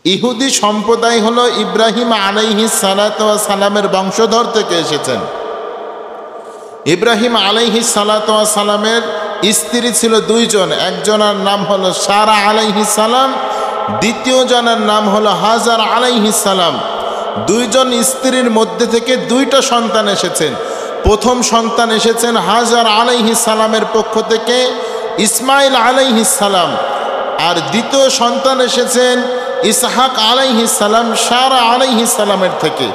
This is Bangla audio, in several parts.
ইহুদি সম্প্রদায় হলো ইব্রাহিম আলাইহিস সালাতু ওয়াস সালামের বংশধর থেকে এসেছেন। ইব্রাহিম আলাইহিস সালাতু ওয়াস সালামের স্ত্রী ছিল দুইজন, একজনের নাম হলো সারা আলাইহিস সালাম, দ্বিতীয় জনের নাম হলো হাজার আলাইহিস সালাম। দুইজন স্ত্রীর মধ্যে থেকে দুইটা সন্তান এসেছেন। প্রথম সন্তান এসেছেন হাজার আলাইহিস সালামের পক্ষ থেকে ইসমাইল আলাইহিস সালাম, আর দ্বিতীয় সন্তান এসেছেন ইসহাক আলাইহিস সালাম সারা আলাইহিস সালামের থেকে।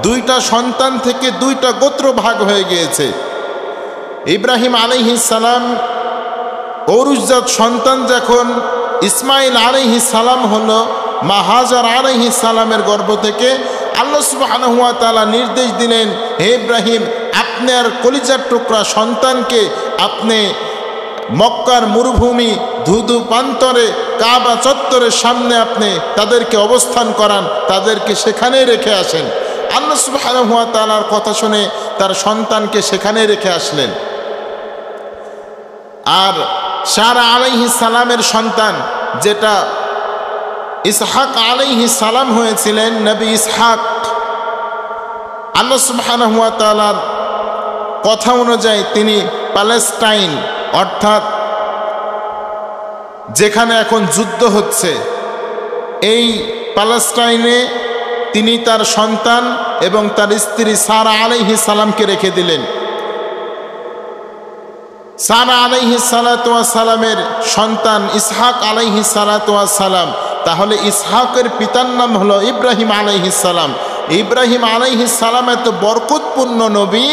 দুইটা সন্তান থেকে দুইটা গোত্র ভাগ হয়ে গিয়েছে। ইব্রাহিম আলাইহিস সালাম ঔরুজাত সন্তান যখন ইসমাইল আলাইহিস সালাম হলো, মা হাজার আলাইহিস সালামের গর্ভ থেকে আল্লাহ সুবহানাহু ওয়া তাআলা নির্দেশ দিলেন, হে ইব্রাহিম, আপনার কলিজার টুকরা সন্তানকে আপনি মক্কার মরুভূমি ধুধু প্রান্তরে কাবা চত্বরের সামনে আপনি তাদেরকে অবস্থান করান, তাদেরকে সেখানেই রেখে আসেন। আল্লাহ সুবহানাহু ওয়া তাআলার কথা শুনে তার সন্তানকে সেখানে রেখে আসলেন। আর সারা আলাইহিস সালামের সন্তান যেটা ইসহাক আলাইহিস সালাম হয়েছিলেন, নবী ইসহাক, আল্লাহ সুবহানাহু ওয়া তাআলার কথা অনুযায়ী তিনি প্যালেস্টাইন অর্থাৎ যেখানে এখন যুদ্ধ হচ্ছে এই প্যালেস্টাইনে তিনি তার সন্তান এবং তার স্ত্রী সারা আলাইহিস সালামকে রেখে দিলেন। সারা আলাইহিস সালাতু ওয়াস সালামের সন্তান ইসহাক আলাইহিস সালাতু ওয়াস সালাম। তাহলে ইসহাকের পিতার নাম হলো ইব্রাহিম আলাইহিস সালাম। ইব্রাহিম আলাইহিস সালাম এত বরকতপূর্ণ নবী,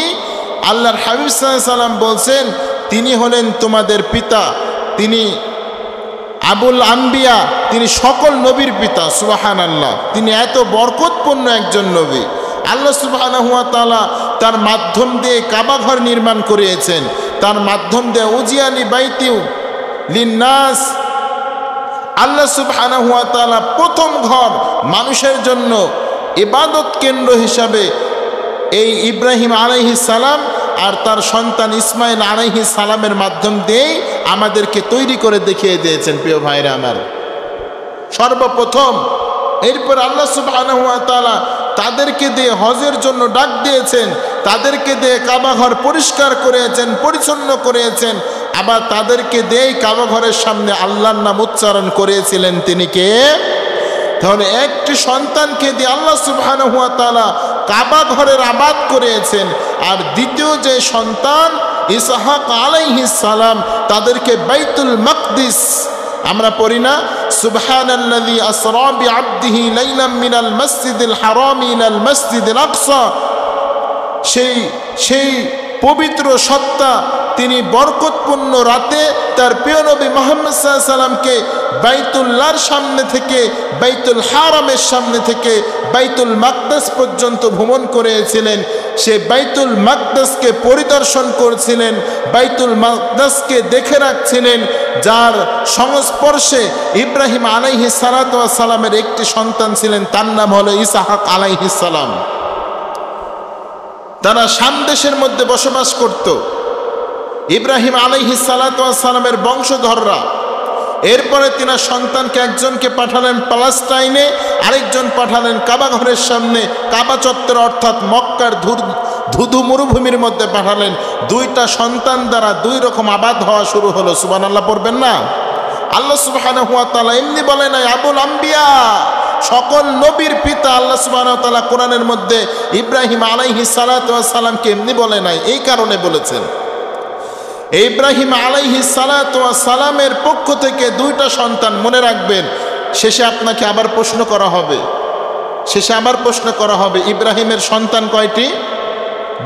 আল্লাহর হাবিব সাল্লাল্লাহু আলাইহি সাল্লাম বলছেন তিনি হলেন তোমাদের পিতা, তিনি আবুল আম্বিয়া, তিনি সকল নবীর পিতা। সুবহানাল্লাহ, তিনি এত বরকতপূর্ণ একজন নবী। আল্লাহ সুবহানাহু ওয়া তাআলা তার মাধ্যম দিয়ে কাবা ঘর নির্মাণ করিয়েছেন, তার মাধ্যম দিয়ে উজিয়ালি বাইতিউ লিন্নাস, আল্লাহ সুবহানাহু ওয়া তাআলা প্রথম ঘর মানুষের জন্য ইবাদত কেন্দ্র হিসাবে এই ইব্রাহিম আলাইহিস সালাম আর তার সন্তান ইসমাইল আলাইহিস সালামের মাধ্যম দিয়ে আমাদেরকে তৈরি করে দেখিয়ে দিয়েছেন। প্রিয় ভাইরা আমার, সর্বপ্রথম এরপর আল্লাহ সুবহানাহু ওয়া তাআলা তাদেরকে দিয়ে হজের জন্য ডাক দিয়েছেন, তাদেরকে দিয়ে কাবা ঘর পরিষ্কার করেছেন, পরিচ্ছন্ন করেছেন, আবার তাদেরকে দিয়েই কাবা ঘরের সামনে আল্লাহর নাম উচ্চারণ করেছিলেন। তিনি কে? তাহলে একটি সন্তানকে দিয়ে আল্লাহ সুবহানাহু ওয়া তাআলা কাবা ঘরের আবাদ করেছেন, আর দ্বিতীয় যে সন্তান ইসহাক আলাইহিস সালাম তাদেরকে বাইতুল মাকদিস, আমরা পড়ি না সুবহানাল্লাযী আসরা বিআবদিহি লাইলাম মিনাল মাসজিদিল হারামি ইলাল মাসজিদিল আকসা, সেই পবিত্র সত্তা তিনি বরকতপূর্ণ রাতে তার প্রিয় নবী মুহাম্মদ সাল্লাল্লাহু আলাইহি সাল্লামকে বাইতুল্লাহর সামনে থেকে বাইতুল হারামের সামনে থেকে বাইতুল মাকদাস পর্যন্ত ভ্রমণ করেছিলেন। সে বাইতুল মাকদাসকে পরিদর্শন করছিলেন, বাইতুল মাকদাসকে দেখে রাখছিলেন, যার সংস্পর্শে ইব্রাহিম আলাইহিস সালাতু ওয়াস সালামের একটি সন্তান ছিলেন, তার নাম হলো ইসহাক আলাইহিস সালাম। তারা শাম দেশের মধ্যে বসবাস করত। ইব্রাহিম আলাইহিস সালাতু ওয়াস সালামের বংশধররা। এরপরে তিনি সন্তানকে একজনকে পাঠালেন প্যালেস্টাইনে, আরেকজন পাঠালেন কাবা ঘরের সামনে কাবা চত্বর অর্থাৎ মক্কার ধুধু মরুভূমির মধ্যে পাঠালেন। দুইটা সন্তান দ্বারা দুই রকম আবাদ হওয়া শুরু হলো। সুবহানাল্লাহ পড়বেন না? আল্লাহ সুবহানাহু ওয়া তাআলা এমনি বলে নাই আবুল আম্বিয়া, সকল নবীর পিতা। আল্লাহ সুবহানাহু ওয়া তাআলা কোরআনের মধ্যে ইব্রাহিম আলাইহিস সালাতু ওয়াস সালামকে এমনি বলে নাই, এই কারণে বলেছেন ইব্রাহিম আলাইহিস সালাতু ওয়াস সালামের পক্ষ থেকে দুইটা সন্তান। মনে রাখবেন, শেষে আপনাকে আবার প্রশ্ন করা হবে, ইব্রাহিমের সন্তান কয়টি?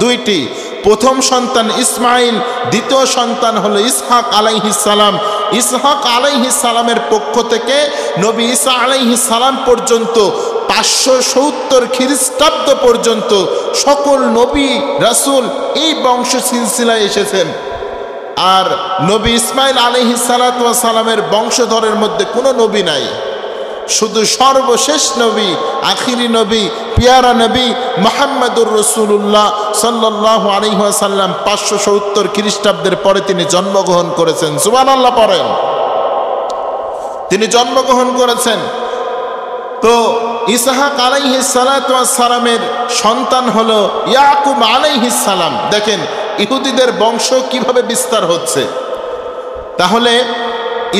দুইটি। প্রথম সন্তান ইসমাইল, দ্বিতীয় সন্তান হলো ইসহাক আলাইহিস সালাম। ইসহাক আলাইহিস সালামের পক্ষ থেকে নবী ঈসা আলাইহিস সালাম পর্যন্ত 570 খ্রিস্টাব্দ পর্যন্ত সকল নবী রাসূল এই বংশ সিলসিলায় এসেছেন। আর নবী ইসমাইল আলাইহিস সালাতু ওয়াস সালামের বংশধরের মধ্যে কোনো নবী নাই, শুধু সর্বশেষ নবী, আখিরি নবী, পিয়ারা নবী মুহাম্মদুর রাসূলুল্লাহ সাল্লাল্লাহু আলাইহি ওয়াসাল্লাম 570 খ্রিস্টাব্দের পরে তিনি জন্মগ্রহণ করেছেন। সুবহানাল্লাহ পড়েন। তিনি জন্মগ্রহণ করেছেন। তো ইসহাক আলাইহিস সালাতু ওয়াস সালামের সন্তান হলো ইয়াকুব আলাইহিস সালাম। দেখেন ইহুদিদের বংশ কিভাবে বিস্তার হচ্ছে। তাহলে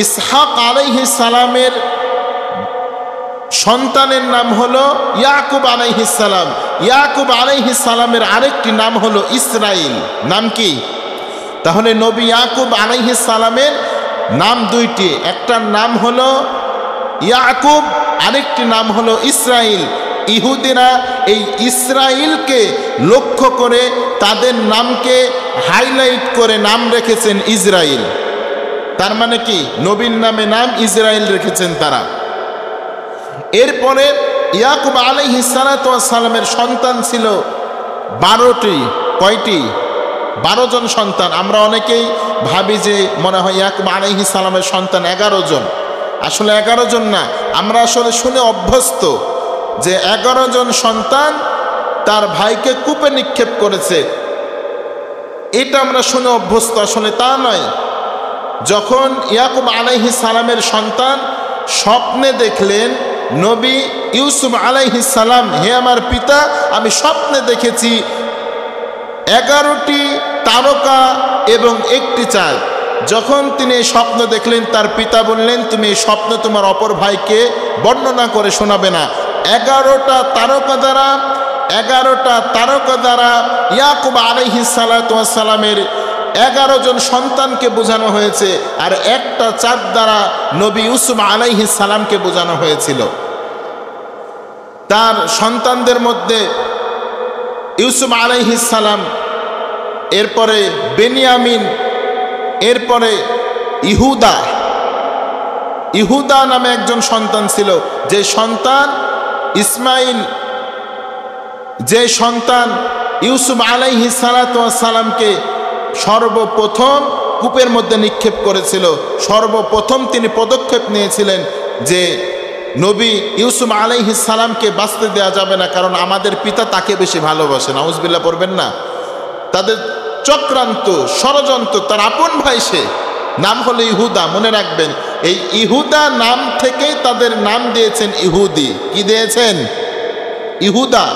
ইসহাক আলাইহিস সালামের সন্তানের নাম হলো ইয়াকুব আলাইহিস সালাম। ইয়াকুব আলাইহিস সালামের আরেকটি নাম হলো ইসরাইল। নাম কি? তাহলে নবী ইয়াকুব আলাইহিস সালামের নাম দুইটি, একটার নাম হলো ইয়াকুব, আরেকটি নাম হলো ইসরাইল। ইহুদিরা এই ইসরাইলকে লক্ষ্য করে তাদের নামকে হাইলাইট করে নাম রেখেছেন ইসরাইল। তার মানে কি? নবীর নামে নাম ইসরাইল রেখেছেন তারা। এরপরে ইয়াকুব আলাইহিস সালাতু ওয়াস সালামের সন্তান ছিল 12টি। কয়টি? 12 জন সন্তান। আমরা অনেকেই ভাবি যে মনে হয় ইয়াকুব আলাইহিস সালামের সন্তান 11 জন। আসলে 11 জন না, আমরা আসলে শুনে অভ্যস্ত যে 11 জন সন্তান তার ভাইকে কূপে নিক্ষেপ করেছে, এটা আমরা শুনে অভ্যস্ত। আসলে তা নয়। যখন ইয়াকুব আলাইহিস সালামের সন্তান স্বপ্নে দেখলেন নবী ইউসুফ আলাইহিস সালাম, হে আমার পিতা, আমি স্বপ্নে দেখেছি 11টি তারকা এবং একটি চাঁদ। যখন তিনি এই স্বপ্ন দেখলেন তার পিতা বললেন, তুমি এই স্বপ্ন তোমার অপর ভাইকে বর্ণনা করে শোনাবে না। 11টা তারকা দ্বারা ইয়াকুব আলাইহিস সালাতু ওয়াস সালামের 11 জন সন্তানকে বোঝানো হয়েছে, আর একটা চাঁদ দ্বারা নবী ইউসুফ আলাইহিস সালামকে বোঝানো হয়েছিল। তার সন্তানদের মধ্যে ইউসুফ আলাইহিস সালাম, এরপরে বেনিয়ামিন, এরপরে ইহুদা নামে একজন সন্তান ছিল। যে সন্তান ইসমাইল, যে সন্তান ইউসুফ আলাইহিস সালাতু ওয়াস সালামকে সর্বপ্রথম কূপের মধ্যে নিক্ষেপ করেছিল, সর্বপ্রথম তিনি পদক্ষেপ নিয়েছিলেন যে নবী ইউসুফ আলাইহিস সালামকে বাঁচতে দেওয়া যাবে না, কারণ আমাদের পিতা তাকে বেশি ভালোবাসে। নাউজুবিল্লাহ পড়বেন না। তাদের চক্রান্ত, ষড়যন্ত্র, তার আপন ভাই, সে নাম হলো ইহুদা। মনে রাখবেন, এই ইহুদা নাম থেকেই তাদের নাম দিয়েছেন ইহুদি। কি দিয়েছেন? ইহুদা।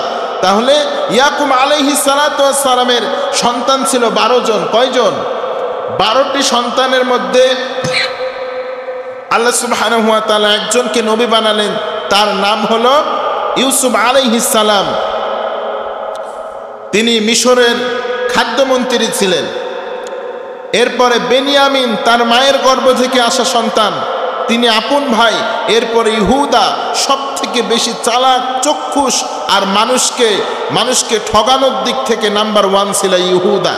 তাহলে ইয়াকুব আলাইহিস সালাতু ওয়াস সালামের সন্তান ছিল 12 জন। কয়জন? 12টি সন্তানের মধ্যে আল্লাহ সুবহানাহু ওয়া তাআলা একজনকে নবী বানালেন, তার নাম হলো ইউসুফ আলাইহিস সালাম। তিনি মিশরের খাদ্যমন্ত্রী ছিলেন। এরপরে বেনিয়ামিন, তার মায়ের গর্ভ থেকে আসা সন্তান, তিনি আপন ভাই। এরপরে ইহুদা, সব থেকে বেশি চালাক, চক্ষুষ, আর মানুষকে ঠগানোর দিক থেকে নাম্বার 1 ছিল ইহুদা।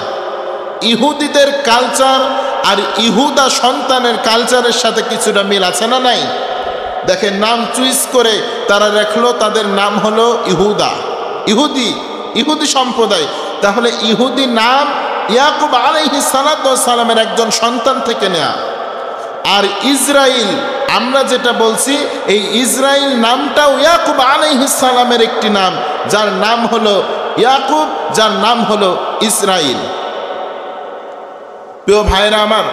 ইহুদিদের কালচার আর ইহুদা সন্তানের কালচারের সাথে কিছুটা মিল আছে না নাই? দেখেন, নাম চুইস করে তারা রাখলো, তাদের নাম হলো ইহুদা, ইহুদি সম্প্রদায়। তাহলে ইহুদি নাম ইয়াকুব আলাইহিস সালাতু ওয়াস সালামের একজন সন্তান থেকে নেয়া। আর ইসরাইল, আমরা যেটা বলছি, এই ইসরাইল নামটাও ইয়াকুব আলাইহিস সালামের একটি নাম, যার নাম হলো ইয়াকুব, যার নাম হলো ইসরাইল। প্রিয় ভাইরা আমার,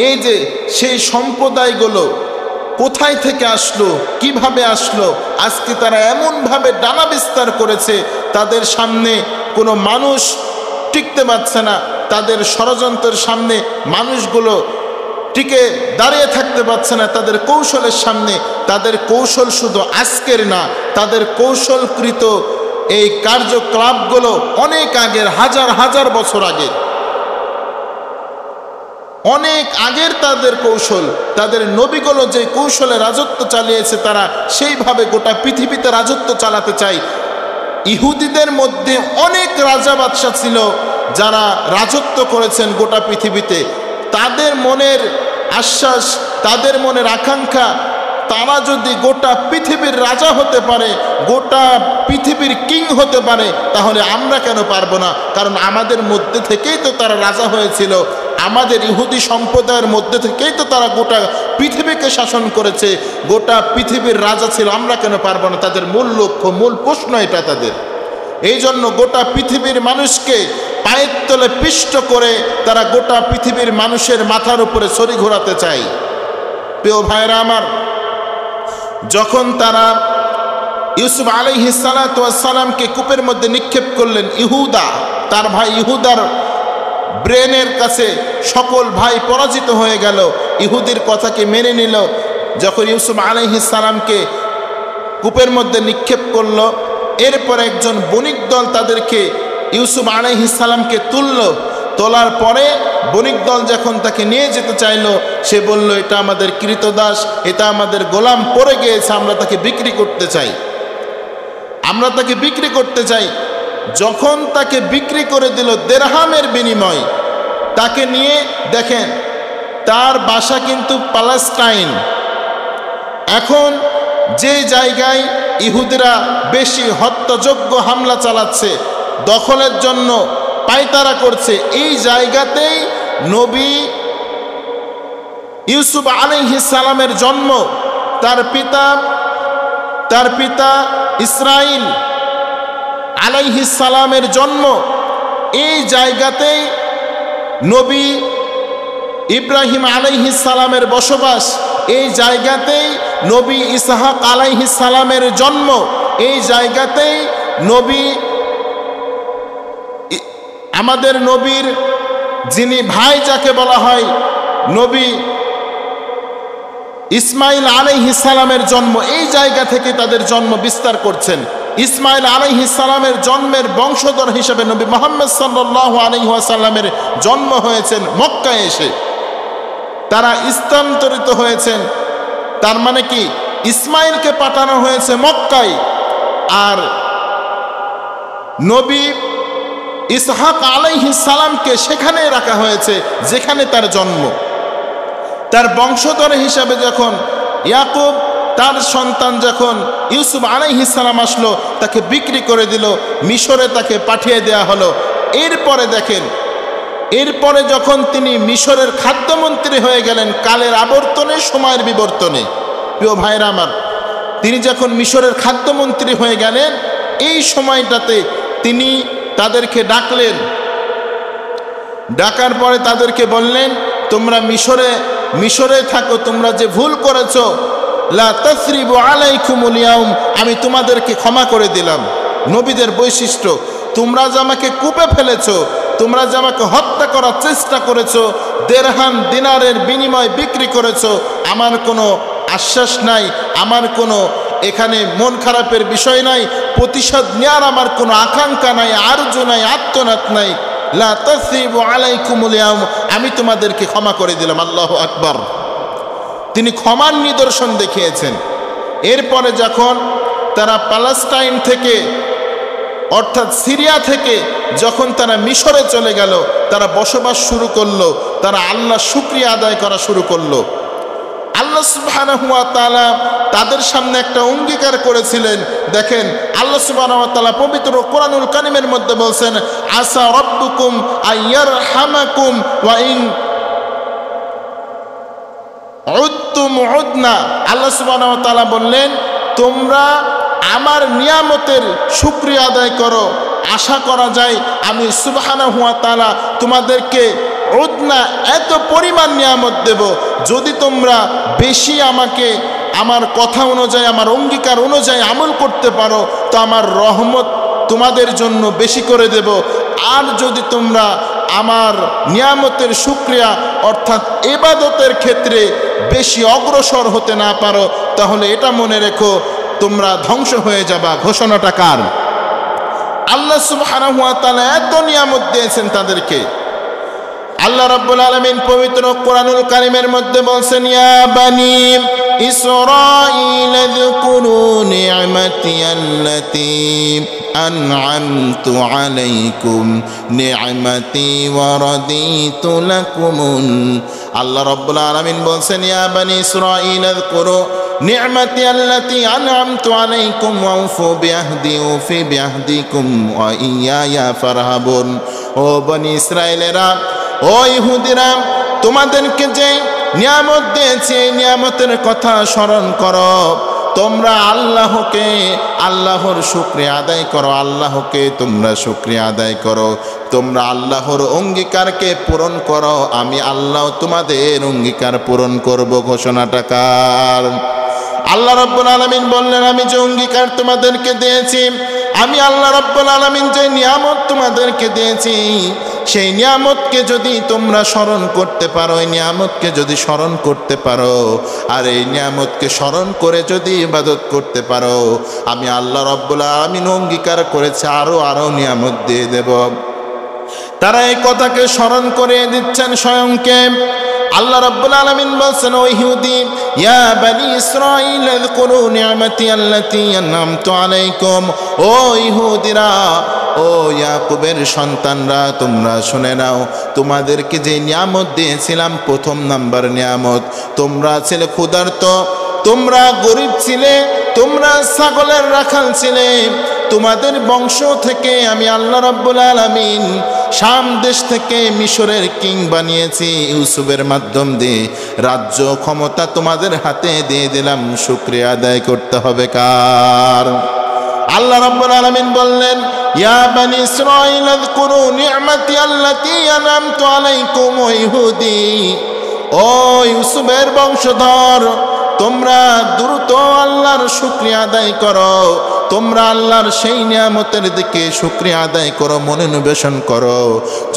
এই যে সেই সম্প্রদায়গুলো কোথায় থেকে আসলো, কিভাবে আসলো, আজকে তারা এমনভাবে ডানা বিস্তার করেছে, তাদের সামনে কোনো মানুষ টিকতে পারছে না। তাদের ষড়যন্ত্রের সামনে মানুষগুলো টিকে দাঁড়িয়ে থাকতে পারছে না। তাদের কৌশলের সামনে, তাদের কৌশল শুধু আজকের না, তাদের কৌশলকৃত এই কার্যকলাপগুলো অনেক আগের, হাজার হাজার বছর আগে, অনেক আগের তাদের কৌশল। তাদের নবীগুলো যে কৌশলে রাজত্ব চালিয়েছে, তারা সেইভাবে গোটা পৃথিবীতে রাজত্ব চালাতে চায়। ইহুদিদের মধ্যে অনেক রাজা বাদশা ছিল যারা রাজত্ব করেছেন গোটা পৃথিবীতে। তাদের মনের আশ্বাস, তাদের মনের আকাঙ্ক্ষা, তারা যদি গোটা পৃথিবীর রাজা হতে পারে, গোটা পৃথিবীর কিং হতে পারে, তাহলে আমরা কেন পারবো না? কারণ আমাদের মধ্যে থেকেই তো তারা রাজা হয়েছিল, আমাদের ইহুদি সম্প্রদায়ের মধ্যে থেকেই তো তারা গোটা পৃথিবীকে শাসন করেছে, গোটা পৃথিবীর রাজা ছিল, আমরা কেন পারবো না? তাদের মূল লক্ষ্য, মূল প্রশ্ন এটা তাদের। এই জন্য গোটা পৃথিবীর মানুষকে পায়ের তলে পিষ্ট করে তারা গোটা পৃথিবীর মানুষের মাথার উপরে ছড়ি ঘোরাতে চায়। প্রিয় ভাইরা আমার, যখন তারা ইউসুফ আলাইহিস সালাতু ওয়াস সালামকে কূপের মধ্যে নিক্ষেপ করলেন, ইহুদা তার ভাই ইহুদার ব্রেনের কাছে সকল ভাই পরাজিত হয়ে গেল, ইহুদির কথাকে মেনে নিল। যখন ইউসুফ আলাইহিস সালামকে কূপের মধ্যে নিক্ষেপ করলো, এরপর একজন বণিক দল তাদেরকে ইউসুফ আলাইহিস সালামকে তুলল। তোলার পরে বণিক দল যখন তাকে নিয়ে যেতে চাইলো, সে বলল, এটা আমাদের কৃতদাস, এটা আমাদের গোলাম পড়ে গিয়েছে, আমরা তাকে বিক্রি করতে চাই, আমরা তাকে বিক্রি করতে চাই। যখন তাকে বিক্রি করে দিল দেরহামের বিনিময়, তাকে নিয়ে দেখেন তার বাসা কিন্তু প্যালেস্টাইন। এখন যে জায়গায় ইহুদিরা বেশি হত্যাযোগ্য হামলা চালাচ্ছে, দখলের জন্য পায়তারা করছে, এই জায়গাতেই নবী ইউসুফ আলাইহিস সালামের জন্ম। তার পিতা ইসরাইল আলাইহিস সালামের জন্ম। এই জায়গাতেই নবী ইব্রাহিম আলাইহিস সালামের বসবাস, এই জায়গাতেই নবী ইসহাক আলাইহিস সালামের জন্ম, এই জায়গাতেই আমাদের নবীর যিনি ভাই যাকে বলা হয় নবী ইসমাইল আলাইহিস সালামের জন্ম, এই জায়গা থেকে তাদের জন্ম বিস্তার করছেন। ইসমাইল আলাইহিস সালামের জন্মের বংশধর হিসেবে নবী মুহাম্মদ সাল্লাল্লাহু আলাইহি ওয়াসাল্লামের জন্ম হয়েছেন মক্কায় এসে। তারা স্থানান্তরিত হয়েছেন, তার মানে কি ইসমাইলকে পাঠানো হয়েছে মক্কায়, আর নবী ইসহাক আলাইহিস সালামকে সেখানে রাখা হয়েছে যেখানে তার জন্ম। তার বংশধর হিসাবে যখন ইয়াকুব তার সন্তান যখন ইউসুফ আলাইহিস সালাম আসলো, তাকে বিক্রি করে দিল, মিশরে তাকে পাঠিয়ে দেয়া হলো। এরপরে দেখেন, এরপরে যখন তিনি মিশরের খাদ্যমন্ত্রী হয়ে গেলেন, কালের আবর্তনে সময়ের বিবর্তনে, প্রিয় ভাইরা আমার, তিনি যখন মিশরের খাদ্যমন্ত্রী হয়ে গেলেন, এই সময়টাতে তিনি তাদেরকে ডাকলেন। ডাকার পরে তাদেরকে বললেন, তোমরা মিশরে থাকো, তোমরা যে ভুল করেছো, লা তাসরিবু আলাইকুমুল ইয়াউম, আমি তোমাদেরকে ক্ষমা করে দিলাম। নবীদের বৈশিষ্ট্য, তোমরা যে আমাকে কূপে ফেলেছো, তোমরা যে আমাকে হত্যা করার চেষ্টা করেছো, দেরহাম দিনারের বিনিময় বিক্রি করেছো, আমার কোনো আশ্বাস নাই, আমার কোনো এখানে মন খারাপের বিষয় নাই, প্রতিশোধ নেওয়ার আমার কোনো আকাঙ্ক্ষা নাই, আরজু নাই, আত্মনাত নাই। লা তাসরিবু আলাইকুমুল ইয়াউম, আমি তোমাদেরকে ক্ষমা করে দিলাম। আল্লাহু আকবার। তিনি ক্ষমার নিদর্শন দেখিয়েছেন। এরপরে যখন তারা প্যালেস্টাইন থেকে অর্থাৎ সিরিয়া থেকে যখন তারা মিশরে চলে গেল, তারা বসবাস শুরু করলো, তারা আল্লাহ শুকরিয়া আদায় করা শুরু করলো। আল্লাহ সুবহানাহু ওয়া তাআলা তাদের সামনে একটা অঙ্গীকার করেছিলেন। দেখেন আল্লাহ সুবহানাহু ওয়া তাআলা পবিত্র কোরআনুল কারীমের মধ্যে বলছেন, আসা রাব্বুকুম আইয়ারহামাকুম ওয়া ইন উদ্তুম উদনা। আল্লাহ সুবহানাহু ওয়া তাআলা বললেন, তোমরা আমার নিয়ামতের শুকরিয়া আদায় করো, আশা করা যায় আমি সুবহানাহু ওয়া তাআলা তোমাদেরকে উদনা এত পরিমাণ নিয়ামত দেব, যদি তোমরা বেশি আমাকে আমার কথা অনুযায়ী, আমার অঙ্গীকার অনুযায়ী আমল করতে পারো, তো আমার রহমত তোমাদের জন্য বেশি করে দেব। আর যদি তোমরা আমার নিয়ামতের শুকরিয়া অর্থাৎ ইবাদতের ক্ষেত্রে বেশি অগ্রসর হতে না পারো, তাহলে এটা মনে রেখো, তোমরা ধ্বংস হয়ে যাবা। ঘোষণাটা কার? আল্লাহ সুবহানাহু ওয়া তাআলা এত নিয়ামত দিয়েছেন তাদেরকে। আল্লাহ রাব্বুল আলামিন পবিত্র কোরআনুল কারীমের মধ্যে বলছেন, ইয়া বানি ইসরাঈল যকুরু নি'মাতি আল্লাতী আন'আমতু আলাইকুম নি'মাতি ওয়া রাদিতু লাকুমুল। আল্লাহ রাব্বুল আলামিন বলছেন, ইয়া বানি ইসরাঈল যকুরু নি'মাতি আল্লাতী আন'আমতু আলাইকুম ওয়াউফু বিআহদি ওয়াফি বিআহদিকুম ওয়া ইয়্যায়া ফারহাবুন। ও বনি ইসরাঈলেরা, ও ইহুদিরা, তোমাদেরকে যে নিয়ামত দিয়েছি, এই নিয়ামতের কথা স্মরণ করো। তোমরা আল্লাহর শুকরিয়া আদায় করো, আল্লাহকে তোমরা শুকরিয়া আদায় করো, তোমরা আল্লাহর অঙ্গীকারকে পূরণ করো, আমি আল্লাহ তোমাদের অঙ্গীকার পূরণ করব। ঘোষণাটা কার? আল্লাহ রাব্বুল আলামিন বললেন, আমি যে অঙ্গীকার তোমাদেরকে দিয়েছি, আমি আল্লাহ রাব্বুল আলামিন যে নিয়ামত তোমাদেরকে দিয়েছি, সেই নিয়ামতকে যদি তোমরা স্মরণ করতে পারো, এই নিয়ামতকে যদি স্মরণ করতে পারো, আর এই নিয়ামতকে স্মরণ করে যদি ইবাদত করতে পারো, আমি আল্লাহ রাব্বুল আলামিন অঙ্গীকার করেছে আরো নিয়ামত দিয়ে দেব। তারা এই কথাকে স্মরণ করে দিচ্ছেন স্বয়ংকে। আল্লাহ রাব্বুল আলামিন বলছেন, ও ইহুদি, ইয়া বনি ইসরাঈল আযকুরু নি'মাতি আল্লাতী আন'আমতু আলাইকুম, ও ইহুদিরা, ও ইয়াকুবের সন্তানরা, তোমরা শুনে নাও, তোমাদেরকে যে নিয়ামত দিয়েছিলাম, প্রথম নাম্বার নিয়ামত, তোমরা ছিলে ক্ষুধার্ত, তোমরা গরিব ছিলে, তোমরা ছাগলের রাখাল ছিলে, তোমাদের বংশ থেকে আমি আল্লাহ রাব্বুল আলামিন শাম দেশ থেকে মিশরের কিং বানিয়েছি, ইউসুফের মাধ্যম দিয়ে রাজ্য ক্ষমতা তোমাদের হাতে দিয়ে দিলাম। শুকরিয়া আদায় করতে হবে কার? আল্লাহ রাব্বুল আলামিন বললেন, ইয়া বনি ইসরাঈল আযকুরু নি'মাতি আল্লাতী আন'আমতু আলাইকুম, ও ইহুদি, ও ইউসুফের বংশধর, তোমরা দ্রুত আল্লাহর শুকরিয়া আদায় করো, তোমরা আল্লাহর সেই নিয়ামতের দিকে শুকরিয়া আদায় করো, মনোনিবেশন করো।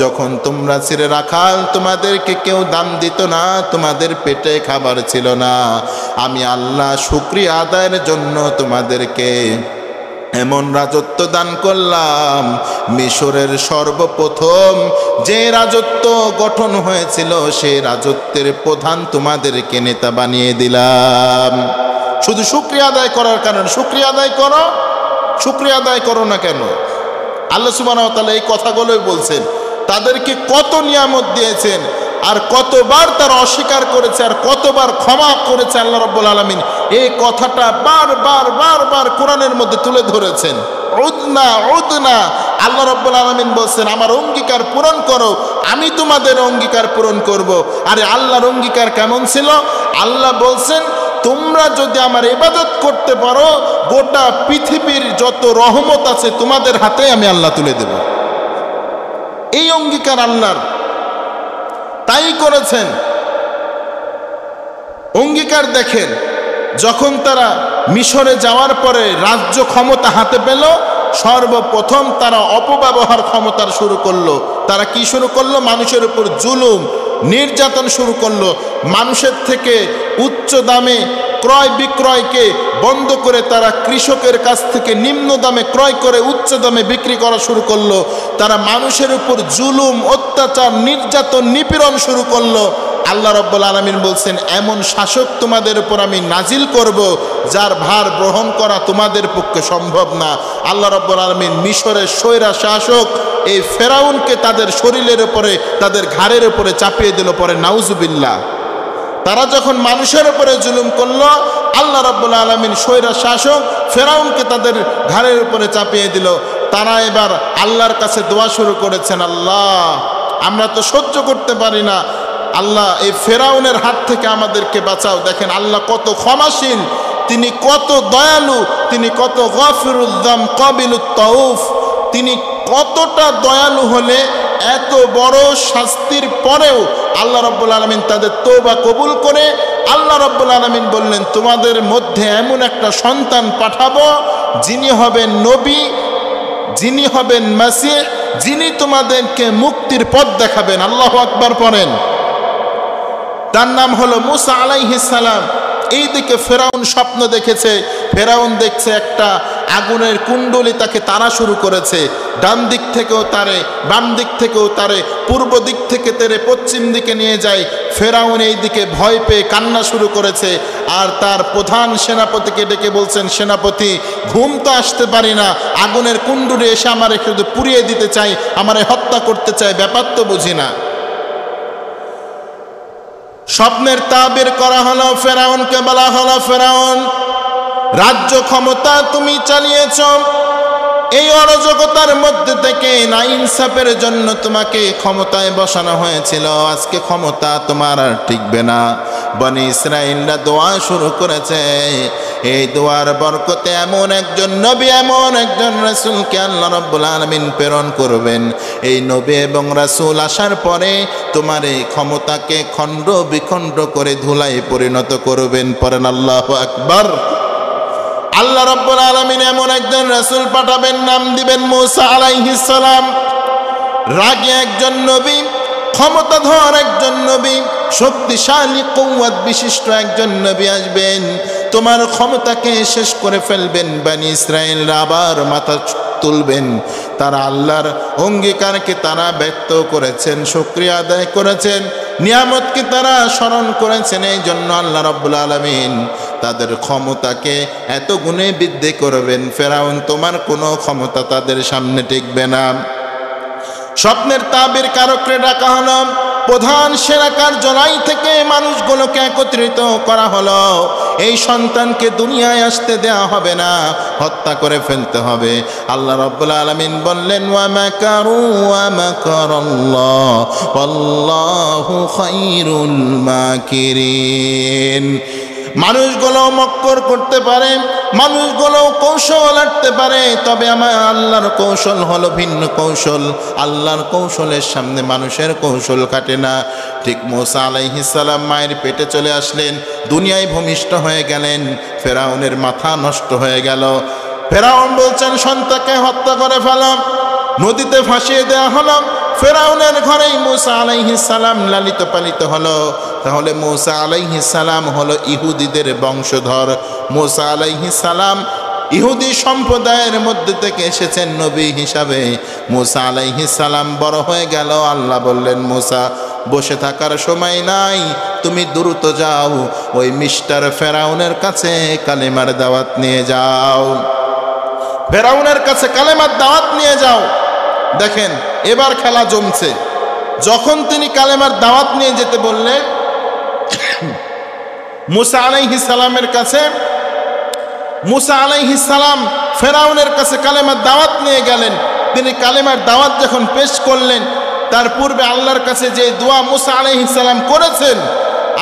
যখন তোমরা ছিলে রাখাল, তোমাদেরকে কেউ দান দিত না, তোমাদের পেটে খাবার ছিল না, আমি আল্লাহ শুকরিয়া আদায়ের জন্য তোমাদেরকে এমন রাজত্ব দান করলাম। মিশরের সর্বপ্রথম যে রাজত্ব গঠন হয়েছিল, সেই রাজত্বের প্রধান তোমাদেরকে নেতা বানিয়ে দিলাম। শুধু শুকরিয়া আদায় করার কারণে শুকরিয়া আদায় করো, শুকরিয়া আদায় করো না কেন? আল্লাহ সুবহানাহু ওয়া তাআলা এই কথাগুলোই বলছেন। তাদেরকে কত নিয়ামত দিয়েছেন, আর কতবার তারা অস্বীকার করেছে, আর কতবার ক্ষমা করেছে আল্লাহ রাব্বুল আলামিন, এই কথাটা বারবার কোরআনের মধ্যে তুলে ধরেছেন। উদনা উদনা, আল্লাহ রাব্বুল আলামিন বলছেন, আমার অঙ্গীকার পূরণ করো, আমি তোমাদের অঙ্গীকার পূরণ করব। আরে আল্লাহর অঙ্গীকার কেমন ছিল? আল্লাহ বলছেন, তোমরা যদি আমার ইবাদত করতে পারো, গোটা পৃথিবীর যত রহমত আছে তোমাদের হাতে আমি আল্লাহ তুলে দেব। এই অঙ্গীকার আল্লাহর, তাই করেছেন। অঙ্গীকার দেখেন, যখন তারা মিশরে যাওয়ার পরে রাজ্য ক্ষমতা হাতে পেল, সর্বপ্রথম তারা অপব্যবহার ক্ষমতার শুরু করলো। তারা কি শুরু করলো? মানুষের উপর জুলুম নির্যাতন শুরু করলো। মানুষের থেকে উচ্চ দামে ক্রয় বিক্রয়কে বন্ধ করে তারা কৃষকের কাছ থেকে নিম্ন দামে ক্রয় করে উচ্চ দামে বিক্রি করা শুরু করলো। তারা মানুষের উপর জুলুম, অত্যাচার, নির্যাতন, নিপীড়ন শুরু করলো। আল্লাহ রাব্বুল আলামিন বলছেন, এমন শাসক তোমাদের উপর আমি নাজিল করব, যার ভার গ্রহণ করা তোমাদের পক্ষে সম্ভব না। আল্লাহ রাব্বুল আলামিন মিশরের স্বৈরা শাসক এই ফেরাউনকে তাদের শরীরের উপরে, তাদের ঘাড়ের উপরে চাপিয়ে দিল। পরে নাউজুবিল্লাহ, তারা যখন মানুষের উপরে জুলুম করলো, আল্লাহ রাব্বুল আলামিন স্বৈরা শাসক ফেরাউনকে তাদের ঘাড়ের উপরে চাপিয়ে দিল। তারা এবার আল্লাহর কাছে দোয়া শুরু করেছেন, আল্লাহ, আমরা তো সহ্য করতে পারি না, আল্লাহ এই ফেরাউনের হাত থেকে আমাদেরকে বাঁচাও। দেখেন আল্লাহ কত ক্ষমাশীল, তিনি কত দয়ালু, তিনি কত গফিরুল যাম কাবিলুত তাউফ, তিনি কতটা দয়ালু হলে এত বড় শাস্তির পরেও আল্লাহ রাব্বুল আলামিন তাদের তওবা কবুল করে আল্লাহ রাব্বুল আলামিন বললেন, তোমাদের মধ্যে এমন একটা সন্তান পাঠাবো, যিনি হবেন নবী, যিনি হবেন মাসিহ, যিনি তোমাদেরকে মুক্তির পথ দেখাবেন। আল্লাহু আকবার পড়েন। তার নাম হলো মুসা আলাইহিস সালাম। এইদিকে ফেরাউন স্বপ্ন দেখেছে, ফেরাউন দেখছে একটা আগুনের কুণ্ডলী তাকে তাড়া শুরু করেছে, ডান দিক থেকেও তারে, বাম দিক থেকেও তারে, পূর্ব দিক থেকে তেরে পশ্চিম দিকে নিয়ে যায়। ফেরাউন এই দিকে ভয় পেয়ে কান্না শুরু করেছে, আর তার প্রধান সেনাপতিকে ডেকে বলছেন, সেনাপতি, ঘুম তো আসতে পারি না, আগুনের কুণ্ডলী এসে আমার একটু পুড়িয়ে দিতে চাই, আমারে হত্যা করতে চাই, ব্যাপার তো বুঝি না। স্বপ্নের তাবির করা হলো, ফেরাউনকে বলা হলো, ফেরাউন, রাজ্য ক্ষমতা তুমি চালিয়েছ, এই অরাজকতার মধ্যে থেকে না ইনসাফের জন্য তোমাকে ক্ষমতায় বসানো হয়েছিল, আজকে ক্ষমতা তোমার আর টিকবে না। বনি ইসরাঈলরা দোয়া শুরু করেছে, এই দোয়ার বরকতে এমন একজন নবী, এমন একজন রাসূলকে আল্লাহ রাব্বুল আলামিন প্রেরণ করবেন। এই নবী এবং রাসূল আসার পরে তোমার এই ক্ষমতাকে খণ্ড বিখণ্ড করে ধুলায় পরিণত করবেন। পড়েন আল্লাহু আকবার। আল্লাহ রাব্বুল আলামিন এমন একজন রাসূল পাঠাবেন, নাম দিবেন মূসা আলাইহিস সালাম। রাগী একজন নবী, ক্ষমতাধর একজন নবী, শক্তিশালী কওয়াত বিশিষ্ট একজন নবী আসবেন, তোমার ক্ষমতাকে শেষ করে ফেলবেন। বনি ইসরাঈলরা আবার মাথা তুলবেন। তারা আল্লাহর অঙ্গীকারকে তারা ব্যক্ত করেছেন, শুকরিয়া আদায় করেছেন, নিয়ামতকে তারা স্মরণ করেছেন। এই জন্য আল্লাহ রাব্বুল আলামিন তাদের ক্ষমতাকে এত গুণে বৃদ্ধি করবেন, ফেরাউন তোমার কোনো ক্ষমতা তাদের সামনে টিকবে না। স্বপ্নের তাবির কারকরে ডাকা হলো, প্রধান সেনা কার্যালয় থেকে মানুষগুলোকে একত্রিত করা হলো। এই সন্তানকে দুনিয়ায় আসতে দেয়া হবে না, হত্যা করে ফেলতে হবে। আল্লাহ রাব্বুল আলামিন বললেন, ওয়া মাকারু ওয়া মাকারাল্লাহ ওয়াল্লাহু খায়রুল মাকিরিন। মানুষগুলো মক্কর করতে পারে, মানুষগুলো কৌশল আঁটতে পারে, তবে আমার আল্লাহর কৌশল হলো ভিন্ন কৌশল। আল্লাহর কৌশলের সামনে মানুষের কৌশল কাটে না। ঠিক মূসা আলাইহিস সালাম মায়ের পেটে চলে আসলেন, দুনিয়ায় ভূমিষ্ঠ হয়ে গেলেন, ফেরাউনের মাথা নষ্ট হয়ে গেল। ফেরাউন বলছেন সন্তানকে হত্যা করে ফেলো, নদীতে ভাসিয়ে দেওয়া হলো। ফেরাউনের ঘরেই মূসা আলাইহিস সালাম লালিত পালিত হলো। তাহলে মূসা আলাইহিস সালাম হলো ইহুদিদের বংশধর। মূসা আলাইহিস সালাম ইহুদি সম্প্রদায়ের মধ্যে থেকে এসেছেন নবী হিসাবে। মূসা আলাইহিস সালাম বড় হয়ে গেল। আল্লাহ বললেন, মূসা বসে থাকার সময় নাই, তুমি দ্রুত যাও, ওই মিস্টার ফেরাউনের কাছে কালেমার দাওয়াত নিয়ে যাও। ফেরাউনের কাছে কালেমার দাওয়াত নিয়ে যাও। দেখেন এবার খেলা জমছে। যখন তিনি কালেমার দাওয়াত নিয়ে যেতে বললেন, মূসা আলাইহিস সালামের কাছে, মূসা আলাইহিস সালাম ফেরাউনের কাছে কালেমার দাওয়াত নিয়ে গেলেন। তিনি কালেমার দাওয়াত যখন পেশ করলেন, তার পূর্বে আল্লাহর কাছে যে দোয়া মূসা আলাইহিস সালাম করেছেন,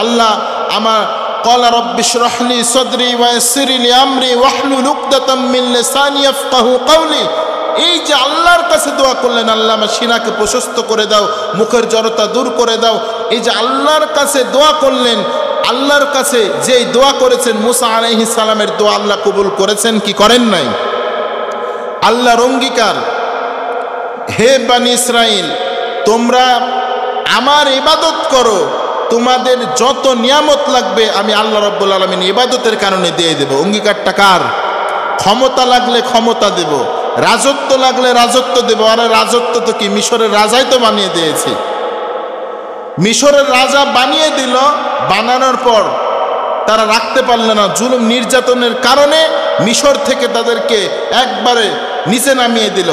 আল্লাহ আমার ক্বালা রাব্বি ইশরাহ লি সাদরি ওয়া ইয়াসসির লি আমরি ওয়াহলুল উকদাতাম মিন লিসানি ইয়াফকাহু কওলি, এই যে আল্লাহর কাছে দোয়া করলেন, আল্লাহ আমার সিনাকে প্রশস্ত করে দাও, মুখের জড়তা দূর করে দাও। এই যে আল্লাহর কাছে দোয়া করলেন, আল্লাহর কাছে যেই দোয়া করেছেন মূসা আলাইহিস সালামের দোয়া আল্লাহ কবুল করেছেন কি করেন নাই? আল্লাহর অঙ্গীকার, হে বনি ইসরাইল তোমরা আমার ইবাদত করো, তোমাদের যত নিয়ামত লাগবে আমি আল্লাহ রাব্বুল আলামিন ইবাদতের কারণে দিয়ে দেব। অঙ্গীকারটা কার? ক্ষমতা লাগলে ক্ষমতা দেব, রাজত্ব লাগলে রাজত্ব দেব। আরে রাজত্ব তো কি, মিশরের রাজাই তো বানিয়ে দিয়েছি। মিশরের রাজা বানিয়ে দিল, বানানোর পর তারা রাখতে পারল না। জুলুম নির্যাতনের কারণে মিশর থেকে তাদেরকে একবারে নিচে নামিয়ে দিল।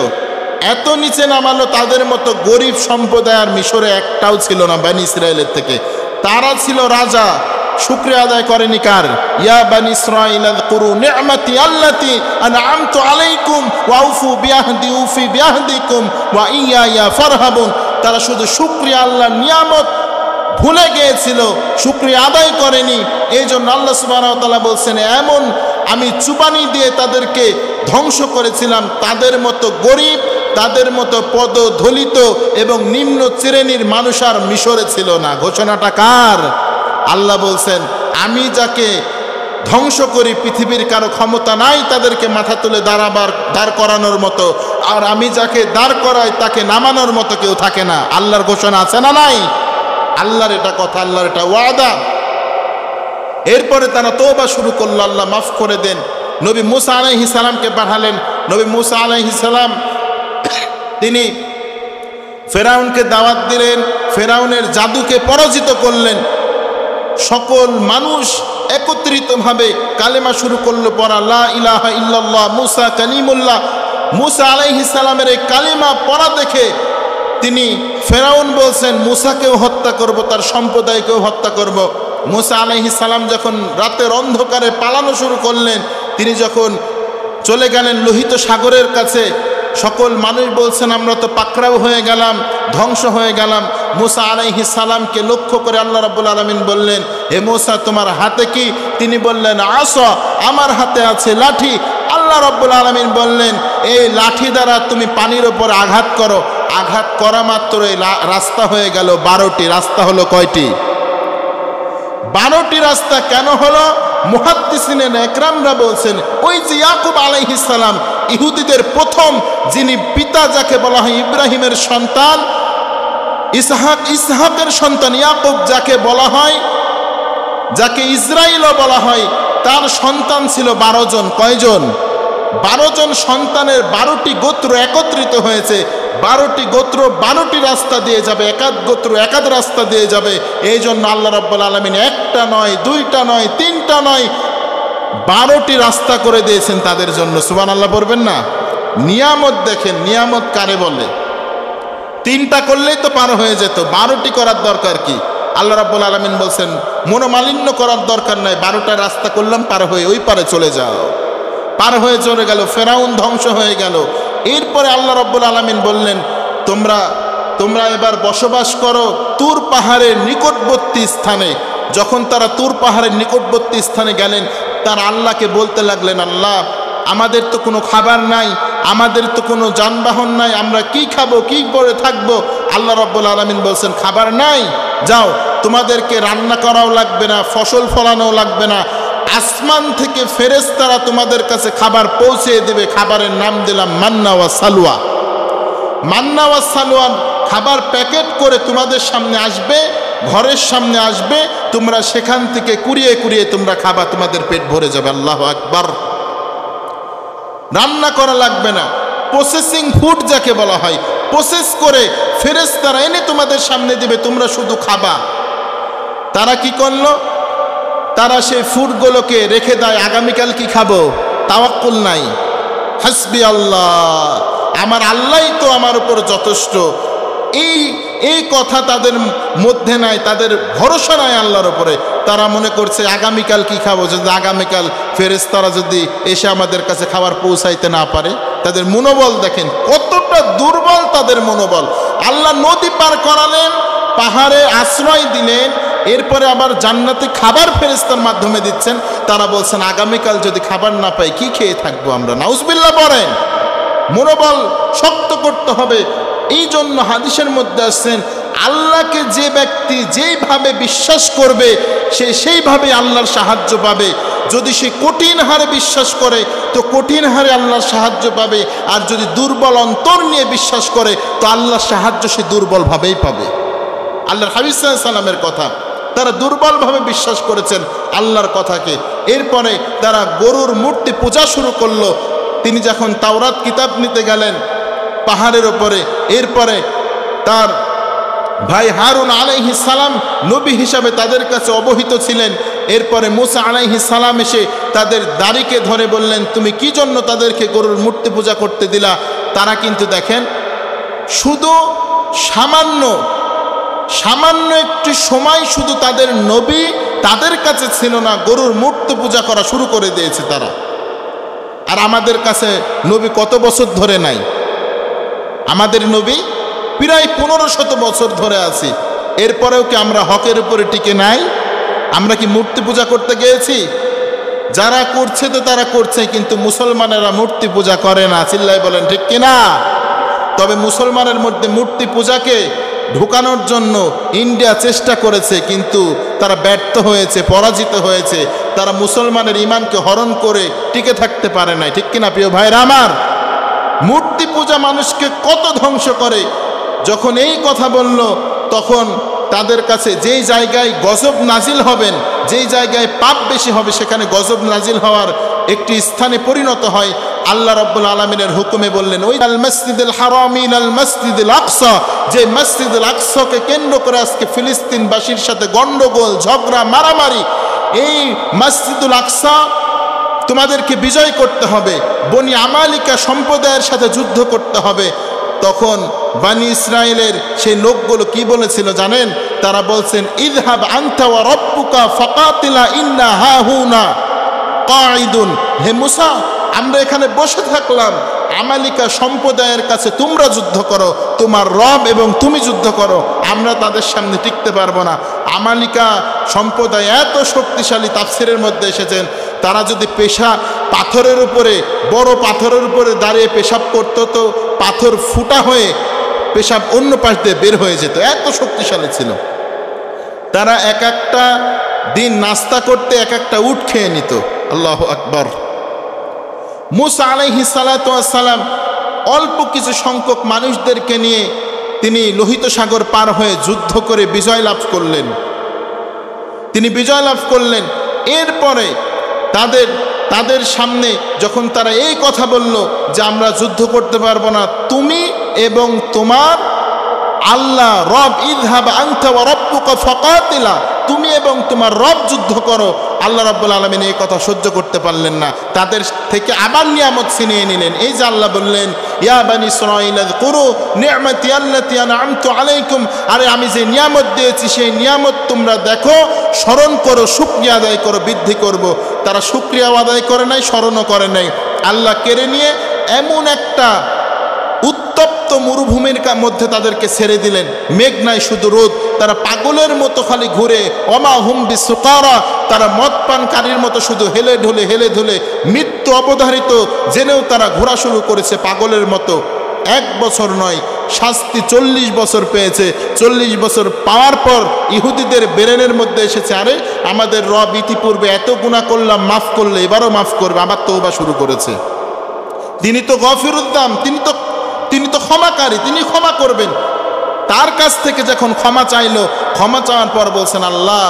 এত নিচে নামালো, তাদের মতো গরিব সম্প্রদায় আর মিশরে একটাও ছিল না বনি ইসরাইলের থেকে। তারা ছিল রাজা, শুকরিয়া আদায় করেনি কার? ইয়া বনি ইসরাঈল আযকুরু নি'মাতি আল্লাতী আন'আমতু আলাইকুম ওয়া আউফু বিআহদি উফি বিআহদিকুম ওয়া ইয়্যায়া ফারহাবুন। তারা শুধু শুকরিয়া, আল্লাহর নিয়ামত ভুলে গিয়েছিল, শুকরিয়া আদায় করেনি। এই জন্য আল্লাহ সুবহানাহু ওয়া তাআলা বলছেন, এমন আমি চুবানি দিয়ে তাদেরকে ধ্বংস করেছিলাম। তাদের মতো গরিব, তাদের মতো পদদলিত এবং নিম্ন শ্রেণীর মানুষ আর মিশরে ছিল না। ঘোষণাটা কার? আল্লাহ বলছেন, আমি যাকে ধ্বংস করি পৃথিবীর কারো ক্ষমতা নাই তাদেরকে মাথা তুলে দাঁড় করানোর মতো, আর আমি যাকে দাঁড় করাই তাকে নামানোর মতো কেউ থাকে না। আল্লাহর ঘোষণা আছে না নাই? আল্লাহর এটা কথা, আল্লাহর এটা ওয়াদা। এরপরে তারা তওবা শুরু করলো, আল্লাহ মাফ করে দেন। নবী মূসা আলাইহিস সালামকে পাঠালেন। নবী মূসা আলাইহিস সালাম তিনি ফেরাউনকে দাওয়াত দিলেন, ফেরাউনের জাদুকে পরাজিত করলেন। সকল মানুষ একত্রিতভাবে কালেমা শুরু করলো পড়া, লা ইলাহা ইল্লাল্লাহ মূসা কালিমুল্লাহ। মূসা আলাইহিস সালামের এই কালিমা পড়া দেখে তিনি, ফেরাউন বলছেন মূসাকেও হত্যা করব, তার সম্প্রদায়কেও হত্যা করব। মূসা আলাইহিস সালাম যখন রাতের অন্ধকারে পালানো শুরু করলেন, তিনি যখন চলে গেলেন লোহিত সাগরের কাছে, সকল মানুষ বলছেন আমরা তো পাকড়াও হয়ে গেলাম, ধ্বংস হয়ে গেলাম। মুসা আলাইহিস সালামকে লক্ষ্য করে আল্লাহ রাব্বুল আলামিন বললেন, হে মুসা তোমার হাতে কি? তিনি বললেন, আসা, আমার হাতে আছে লাঠি। আল্লাহ রাব্বুল আলামিন বললেন, এই লাঠি দ্বারা তুমি পানির ওপর আঘাত করো। আঘাত করা মাত্রই রাস্তা হয়ে গেল 12টি। রাস্তা হলো কয়টি? 12টি রাস্তা কেন হলো? মুহাদ্দিসিনে একরামরা বলছেন, ওই যে ইয়াকুব আলাইহিস সালাম, ইহুদিদের প্রথম যিনি পিতা, যাকে বলা হয় ইব্রাহিমের সন্তান ইসহাক, ইসহাকের সন্তান ইয়াকুব যাকে বলা হয়, যাকে ইসরাইলও বলা হয়, তার সন্তান ছিল 12 জন। কয়জন? 12 জন সন্তানের 12টি গোত্র একত্রিত হয়েছে। 12টি গোত্র 12টি রাস্তা দিয়ে যাবে, একাদ গোত্র একাদ রাস্তা দিয়ে যাবে। এই জন্য আল্লাহ রাব্বুল আলামিন একটা নয়, দুইটা নয়, তিনটা নয়, 12টি রাস্তা করে দিয়েছেন তাদের জন্য। সুবহানাল্লাহ বলবেন না? নিয়ামত দেখেন, নিয়ামত কারে বলে? 3টা করলেই তো পার হয়ে যেত, 12টি করার দরকার কি? আল্লাহ রাব্বুল আলামিন বলছেন মনোমালিন্য করার দরকার নাই, 12টা রাস্তা করলাম, পার হয়ে ওই পারে চলে যাও। পার হয়ে চলে গেল, ফেরাউন ধ্বংস হয়ে গেল। এরপরে আল্লাহ রাব্বুল আলামিন বললেন, তোমরা এবার বসবাস করো তুর পাহাড়ের নিকটবর্তী স্থানে। যখন তারা তুর পাহাড়ের নিকটবর্তী স্থানে গেলেন, তার আল্লাহকে বলতে লাগলেন, আল্লাহ আমাদের তো কোনো খাবার নাই, আমাদের তো কোনো যানবাহন নাই, আমরা কি খাবো, কি করে থাকবো? আল্লাহ রাব্বুল আলামিন বলছেন, খাবার নাই, যাও, তোমাদেরকে রান্না করাও লাগবে না, ফসল ফলানো লাগবে না, আসমান থেকে ফেরেশতারা তোমাদের কাছে খাবার পৌঁছে দেবে। খাবারের নাম দিলাম মান্না ওয়া সালওয়া। মান্না ওয়া সালওয়া খাবার প্যাকেট করে তোমাদের সামনে আসবে, ঘরের সামনে আসবে, তোমরা সেখান থেকে কুড়িয়ে কুড়িয়ে তোমরা খাবা, তোমাদের পেট ভরে যাবে। আল্লাহু আকবার। রান্না করা লাগবে না, প্রসেসিং ফুড যাকে বলা হয়, প্রসেস করে ফেরেশতারা এনে তোমাদের সামনে দিবে, তোমরা শুধু খাবা। তারা কি করলো? তারা সেই ফুডগুলোকে রেখে দেয়, আগামীকাল কি খাবো, তাওয়াক্কুল নাই। হাসবি আল্লাহ, আমার আল্লাহই তো আমার উপর যথেষ্ট, এই কথা তাদের মধ্যে নাই, তাদের ভরসা নাই আল্লাহর উপরে। তারা মনে করছে আগামীকাল কি খাবো, যদি আগামীকাল ফেরেশতারা যদি এসে আমাদের কাছে খাবার পৌঁছাইতে না পারে। তাদের মনোবল দেখেন কতটা দুর্বল, তাদের মনোবল। আল্লাহ নদী পার করালেন, পাহাড়ে আশ্রয় দিলেন, এরপরে আবার জান্নাতে খাবার ফেরেশতার মাধ্যমে দিচ্ছেন। তারা বলছেন আগামীকাল যদি খাবার না পাই কি খেয়ে থাকবো আমরা? নাউজুবিল্লাহ বলেন। মনোবল শক্ত করতে হবে। এই জন্য হাদিসের মধ্যে আসছেন, আল্লাহকে যে ব্যক্তি যেইভাবে বিশ্বাস করবে সে সেইভাবে আল্লাহর সাহায্য পাবে। যদি সে কঠিন হারে বিশ্বাস করে তো কঠিন হারে আল্লাহর সাহায্য পাবে, আর যদি দুর্বল অন্তর নিয়ে বিশ্বাস করে তো আল্লাহর সাহায্য সে দুর্বলভাবেই পাবে। আল্লাহর হাবিব সাল্লাল্লাহু আলাইহি ওয়াসাল্লামের কথা, তারা দুর্বলভাবে বিশ্বাস করেছেন আল্লাহর কথাকে। এরপরে তারা গরুর মূর্তি পূজা শুরু করলো। তিনি যখন তাওরাত কিতাব নিতে গেলেন পাহাড়ের ওপরে, এরপরে তার ভাই হারুন আলাইহিস সালাম নবী হিসাবে তাদের কাছে অবহিত ছিলেন। এরপরে মুসা আলাইহিস সালাম এসে তাদের দাড়িকে ধরে বললেন, তুমি কি জন্য তাদেরকে গরুর মূর্তি পূজা করতে দিলা? তারা কিন্তু দেখেন শুধু সামান্য একটি সময় শুধু তাদের নবী তাদের কাছে ছিল না, গরুর মূর্তি পূজা করা শুরু করে দিয়েছে তারা। আর আমাদের কাছে নবী কত বছর ধরে নাই? আমাদের নবী প্রায় 1500 বছর ধরে আছি, এরপরেও কি আমরা হকের উপরে টিকে নাই? আমরা কি মূর্তি পূজা করতে গিয়েছি? যারা করছে তো তারা করছে, কিন্তু মুসলমানেরা মূর্তি পূজা করে না। চিল্লাই বলেন ঠিক কিনা? তবে মুসলমানের মধ্যে মূর্তি পূজাকে ঢুকানোর জন্য ইন্ডিয়া চেষ্টা করেছে, কিন্তু তারা ব্যর্থ হয়েছে, পরাজিত হয়েছে। তারা মুসলমানের ঈমানকে হরণ করে টিকে থাকতে পারে নাই। ঠিক কিনা প্রিয় ভাইরা আমার? মূর্তি পূজা মানুষকে কত ধ্বংস করে। যখন এই কথা বলল, তখন তাদের কাছে যেই জায়গায় গজব নাজিল হবেন, যেই জায়গায় পাপ বেশি হবে, সেখানে গজব নাজিল হওয়ার একটি স্থানে পরিণত হয়। আল্লাহ রাব্বুল আলামিনের হুকুমে বললেন, ওই আল মসজিদুল হারাম আল মসজিদুল আকসা, যে মসজিদুল আকসাকে কেন্দ্র করে আজকে ফিলিস্তিনবাসীর সাথে গন্ডগোল, ঝগড়া, মারামারি, এই মসজিদুল আকসা তোমাদেরকে বিজয় করতে হবে, বনি আমালিকা সম্প্রদায়ের সাথে যুদ্ধ করতে হবে। তখন বনি ইসরায়েলের সেই লোকগুলো কি বলেছিল জানেন? তারা বলছেন, ইযহাব আনতা ওয়া রাব্বুকা ফাকাতিলা ইন্না হাহুনা কাঈদুন। হে মুসা, আমরা এখানে বসে থাকলাম, আমালিকা সম্প্রদায়ের কাছে তোমরা যুদ্ধ করো, তোমার রব এবং তুমি যুদ্ধ করো, আমরা তাদের সামনে টিকতে পারবো না। আমালিকা সম্প্রদায় এত শক্তিশালী, তাফসিরের মধ্যে এসেছেন তারা যদি পাথরের উপরে, বড় পাথরের উপরে দাঁড়িয়ে পেশাব করতো তো পাথর ফুটা হয়ে পেশাব অন্য পাশ দিয়ে বের হয়ে যেত, এত শক্তিশালী ছিল। তারা এক একটা দিন নাস্তা করতে এক একটা উট খেয়ে নিত। আল্লাহু আকবার। মুসা আলাইহিস সালাতু ওয়াস সালাম অল্প কিছু সংখ্যক মানুষদেরকে নিয়ে তিনি লোহিত সাগর পার হয়ে যুদ্ধ করে বিজয় লাভ করলেন। তিনি বিজয় লাভ করলেন। এরপরে তাদের সামনে যখন তারা এই কথা বলল যে আমরা যুদ্ধ করতে পারবো না, তুমি এবং তোমার আল্লাহ রব, ইযহাব আনতা ওয়া রাব্বুকা ফাকাতিলা, তুমি এবং তোমার রব যুদ্ধ করো। আল্লাহ রাব্বুল আলামিন এই কথা সহ্য করতে পারলেন না, তাদের থেকে আবার নিয়ামত ছিনিয়ে নিলেন। এই যে আল্লাহ বললেন ইয়া বানি ইসরাঈল আযকুরু নি'মাতি আল্লাতী আন'আমতু আলাইকুম, আরে আমি যে নিয়ামত দিয়েছি সেই নিয়ামত তোমরা দেখো, স্মরণ করো, শুকরিয়া আদায় করো, বৃদ্ধি করব। তারা শুকরিয়া আদায় করে নাই, স্মরণও করে নাই। আল্লাহ কেড়ে নিয়ে এমন একটা উত্তপ্ত মরুভূমির মধ্যে তাদেরকে ছেড়ে দিলেন। মেঘ নাই, শুধু রোদ। তারা পাগলের মতো খালি ঘুরে, ওমা হুম বিসুকারা, তারা মদ পানকারীর মতো শুধু হেলে ঢুলে মৃত্যু অবধারিত জেনেও তারা ঘোরা শুরু করেছে পাগলের মতো। 1 বছর নয়, শাস্তি 40 বছর পেয়েছে। 40 বছর পাওয়ার পর ইহুদিদের ব্রেনের মধ্যে এসেছে, আরে আমাদের রব ইতিপূর্বে এত গুনাহ করলাম, মাফ করলে এবারও মাফ করবে, আবার তওবা শুরু করেছে। তিনি তো গফিরুদ্দাম, তিনি তো ক্ষমাকারী, তিনি ক্ষমা করবেন। তার কাছ থেকে যখন ক্ষমা চাইলো, ক্ষমা চাওয়ার পর বলছেন আল্লাহ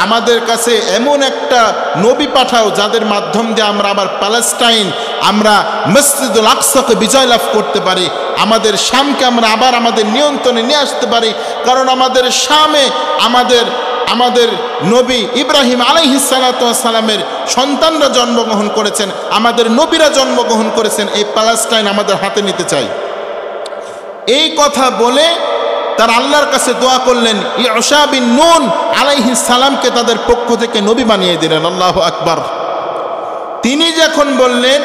আমাদের কাছে এমন একটা নবী পাঠাও যাদের মাধ্যম দিয়ে আমরা আবার প্যালেস্টাইন, আমরা মসজিদুল আকসাকে বিজয় লাভ করতে পারি, আমাদের শামকে আমরা আবার আমাদের নিয়ন্ত্রণে নিয়ে আসতে পারি। কারণ আমাদের শামে আমাদের নবী ইব্রাহিম আলাইহিস সালাতু ওয়াস সালামের সন্তানরা জন্মগ্রহণ করেছেন, আমাদের নবীরা জন্মগ্রহণ করেছেন, এই প্যালেস্টাইন আমাদের হাতে নিতে চাই। এই কথা বলে তারা আল্লাহর কাছে দোয়া করলেন, ইউশা বিন নুন আলাইহিস সালামকে তাদের পক্ষ থেকে নবী বানিয়ে দিলেন। আল্লাহু আকবার। তিনি যখন বললেন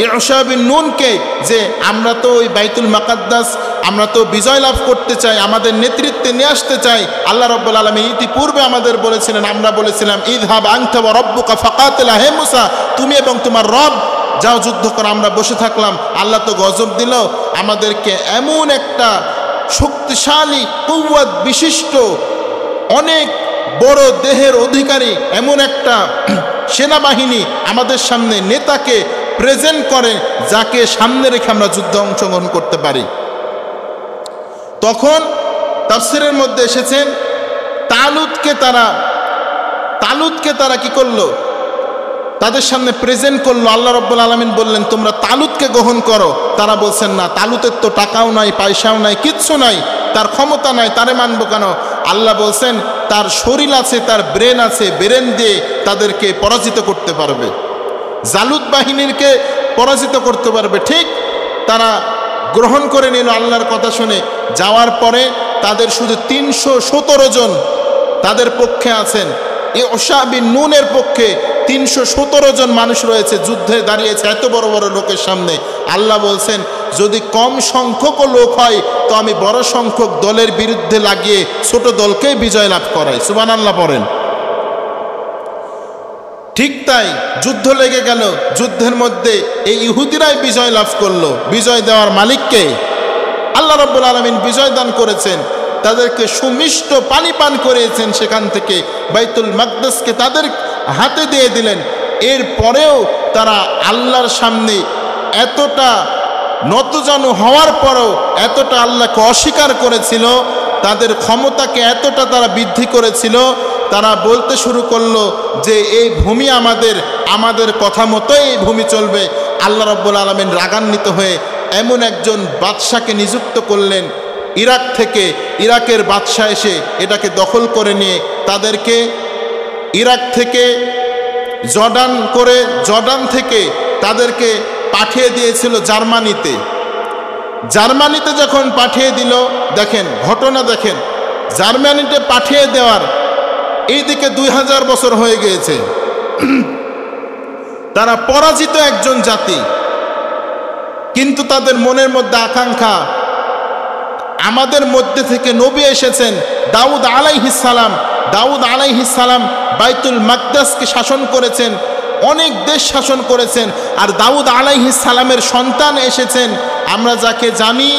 ইউশা বিন নুনকে যে আমরা তো ওই বাইতুল মুকাদ্দাস আমরা তো বিজয় লাভ করতে চাই, আমাদের নেতৃত্বে নিয়ে আসতে চাই, আল্লাহ রাব্বুল আলামিন ইতিপূর্বে আমাদের বলেছিলেন, আমরা বলেছিলাম ইযহাব আনতা ওয়া রাব্বুকা ফাকাতিলা, হে মুসা তুমি এবং তোমার রব যাও যুদ্ধ করো। আমরা বসে থাকলাম, আল্লাহ তো গজব দিল, আমাদেরকে এমন একটা শক্তিশালী কুওয়াত বিশিষ্ট অনেক বড় দেহের অধিকারী এমন একটা সেনাবাহিনী আমাদের সামনে নেতাকে প্রেজেন্ট করে, যাকে সামনে রেখে আমরা যুদ্ধে অংশগ্রহণ করতে পারি। তখন তাফসীরের মধ্যে এসেছেন তালুতকে তারা কি করলো, তাদের সামনে প্রেজেন্ট করলো। আল্লাহ রাব্বুল আলামিন বললেন তোমরা তালুতকে গ্রহণ করো। তারা বলছেন না, তালুতের তো টাকাও নাই, পয়সাও নাই, কিচ্ছু নাই, তার ক্ষমতা নাই, তারে মানবো কেন? আল্লাহ বলছেন তার শরীর আছে, তার ব্রেন আছে, ব্রেন দিয়ে তাদেরকে পরাজিত করতে পারবে, জালুত বাহিনীকে পরাজিত করতে পারবে। ঠিক তারা গ্রহণ করে নিল আল্লাহর কথা শুনে। যাওয়ার পরে তাদের শুধু 317 জন তাদের পক্ষে আছেন। ইউশা বিন নুনের পক্ষে 317 জন মানুষ রয়েছে, যুদ্ধে দাঁড়িয়েছে এত বড় বড় লোকের সামনে। আল্লাহ বলছেন যদি কম সংখ্যক লোক হয় তো আমি বড় সংখ্যক দলের বিরুদ্ধে লাগিয়ে ছোট দলকে বিজয় লাভ করাই। সুবহানাল্লাহ পড়েন। ঠিক তাই যুদ্ধ লেগে গেল। যুদ্ধের মধ্যে এই ইহুদিরাই বিজয় লাভ করলো। বিজয় দেওয়ার মালিককে আল্লাহ রাব্বুল আলামিন বিজয় দান করেছেন, তাদেরকে সুমিষ্ট পানি পান করিয়েছেন, সেখান থেকে বাইতুল মাকদাসকে তাদের হাতে দিয়ে দিলেন। এরপরেও তারা আল্লাহর সামনে এতটা নতজানু হওয়ার পরেও এতটা আল্লাহকে অস্বীকার করেছিল, তাদের ক্ষমতাকে এতটা তারা বৃদ্ধি করেছিল, তারা বলতে শুরু করলো যে এই ভূমি আমাদের কথা মতোই এই ভূমি চলবে। আল্লাহ রাব্বুল আলামিন রাগান্বিত হয়ে এমন একজন বাদশাকে নিযুক্ত করলেন ইরাক থেকে। ইরাকের বাদশা এসে এটাকে দখল করে নিয়ে তাদেরকে ইরাক থেকে জর্ডান থেকে তাদেরকে পাঠিয়ে দিয়েছিল জার্মানিতে। জার্মানিতে যখন পাঠিয়ে দিল, দেখেন ঘটনা, দেখেন জার্মানিতে পাঠিয়ে দেওয়ার এইদিকে 2000 বছর হয়ে গিয়েছে। তারা পরাজিত একজন জাতি। কিন্তু তাদের মনের মধ্যে আকাঙ্ক্ষা, আমাদের মধ্যে থেকে নবী এসেছেন দাউদ আলাইহিস সালাম। দাউদ আলাইহিস সালাম বাইতুল মাকদাসকে শাসন করেছেন, অনেক দেশ শাসন করেছেন। আর দাউদ আলাইহিস সালামের সন্তান এসেছেন, আমরা যাকে জানি